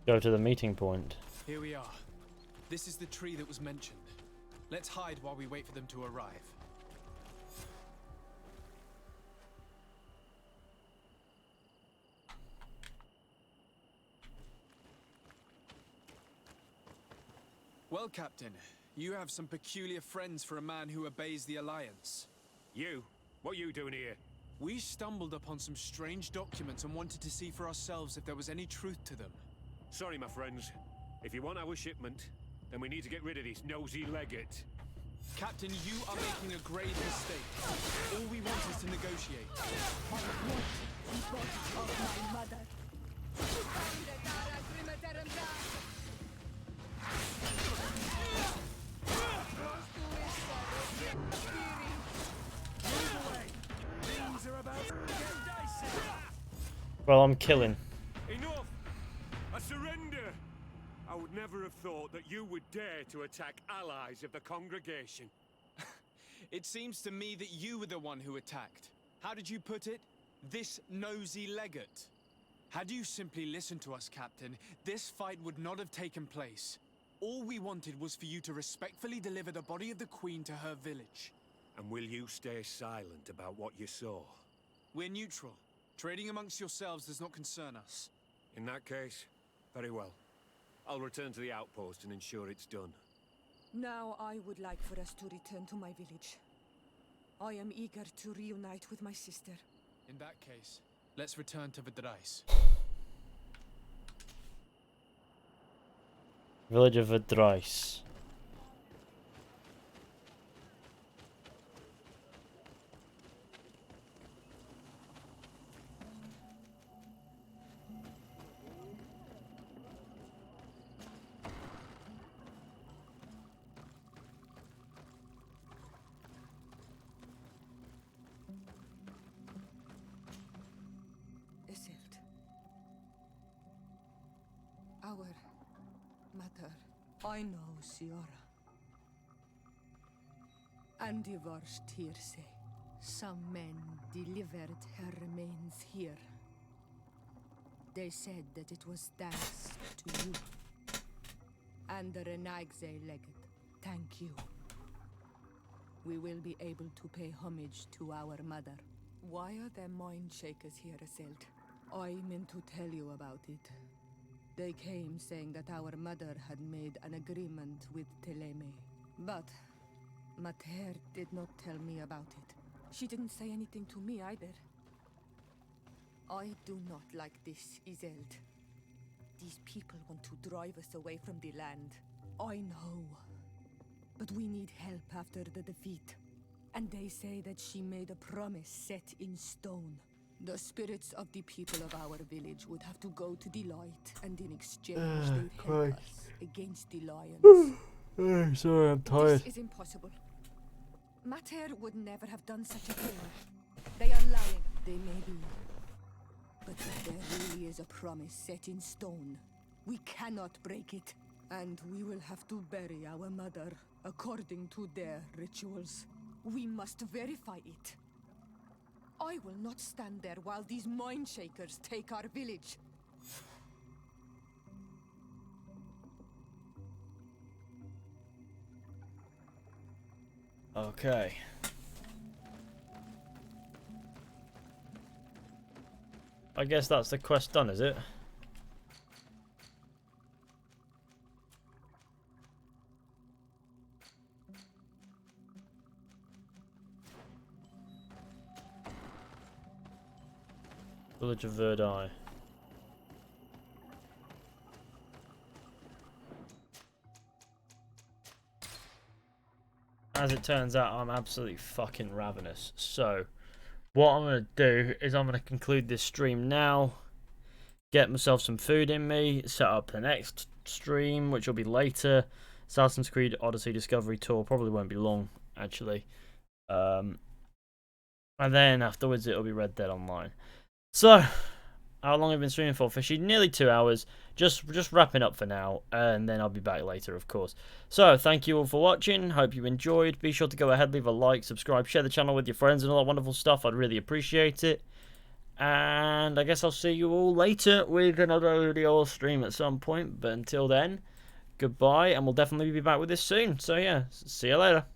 Go to the meeting point. Here we are. This is the tree that was mentioned. Let's hide while we wait for them to arrive. Well, Captain, you have some peculiar friends for a man who obeys the Alliance. You? What are you doing here? We stumbled upon some strange documents and wanted to see for ourselves if there was any truth to them. Sorry, my friends. If you want our shipment, then we need to get rid of this nosy legate. Captain, you are making a grave mistake. All we want is to negotiate. My mother. Well, I'm killing. Enough! I surrender! I would never have thought that you would dare to attack allies of the congregation. It seems to me that you were the one who attacked. How did you put it? This nosy legate. Had you simply listened to us, Captain, this fight would not have taken place. All we wanted was for you to respectfully deliver the body of the Queen to her village. And will you stay silent about what you saw? We're neutral. Trading amongst yourselves does not concern us. In that case, very well. I'll return to the outpost and ensure it's done. Now I would like for us to return to my village. I am eager to reunite with my sister. In that case, let's return to Vidrais. Village of Vidrais. Our mother. I know, Siora. And divorced Tirse. Some men delivered her remains here. They said that it was thanks to you. And the Renagze legate, thank you. We will be able to pay homage to our mother. Why are there mind shakers here, Iselt? I meant to tell you about it. They came saying that our mother had made an agreement with Teleme. But Mater did not tell me about it. She didn't say anything to me either. I do not like this, Iselt. These people want to drive us away from the land. I know. But we need help after the defeat. And they say that she made a promise set in stone. The spirits of the people of our village would have to go to the light, and in exchange they'd help us against the lions. Sorry, I'm tired. This is impossible. Mater would never have done such a thing. They are lying. They may be. But if there really is a promise set in stone, we cannot break it. And we will have to bury our mother according to their rituals. We must verify it. I will not stand there while these mind shakers take our village. Okay. I guess that's the quest done, is it? Village of Verdi. As it turns out, I'm absolutely fucking ravenous. So, what I'm going to do is I'm going to conclude this stream now. Get myself some food in me. Set up the next stream, which will be later. Assassin's Creed Odyssey Discovery Tour. Probably won't be long, actually. And then afterwards, it'll be Red Dead Online. So, how long have I been streaming for? Fishy, nearly 2 hours. Just wrapping up for now, and then I'll be back later, of course. So, thank you all for watching. Hope you enjoyed. Be sure to go ahead, leave a like, subscribe, share the channel with your friends, and all that wonderful stuff. I'd really appreciate it. And I guess I'll see you all later with another video or stream at some point. But until then, goodbye, and we'll definitely be back with this soon. So yeah, see you later.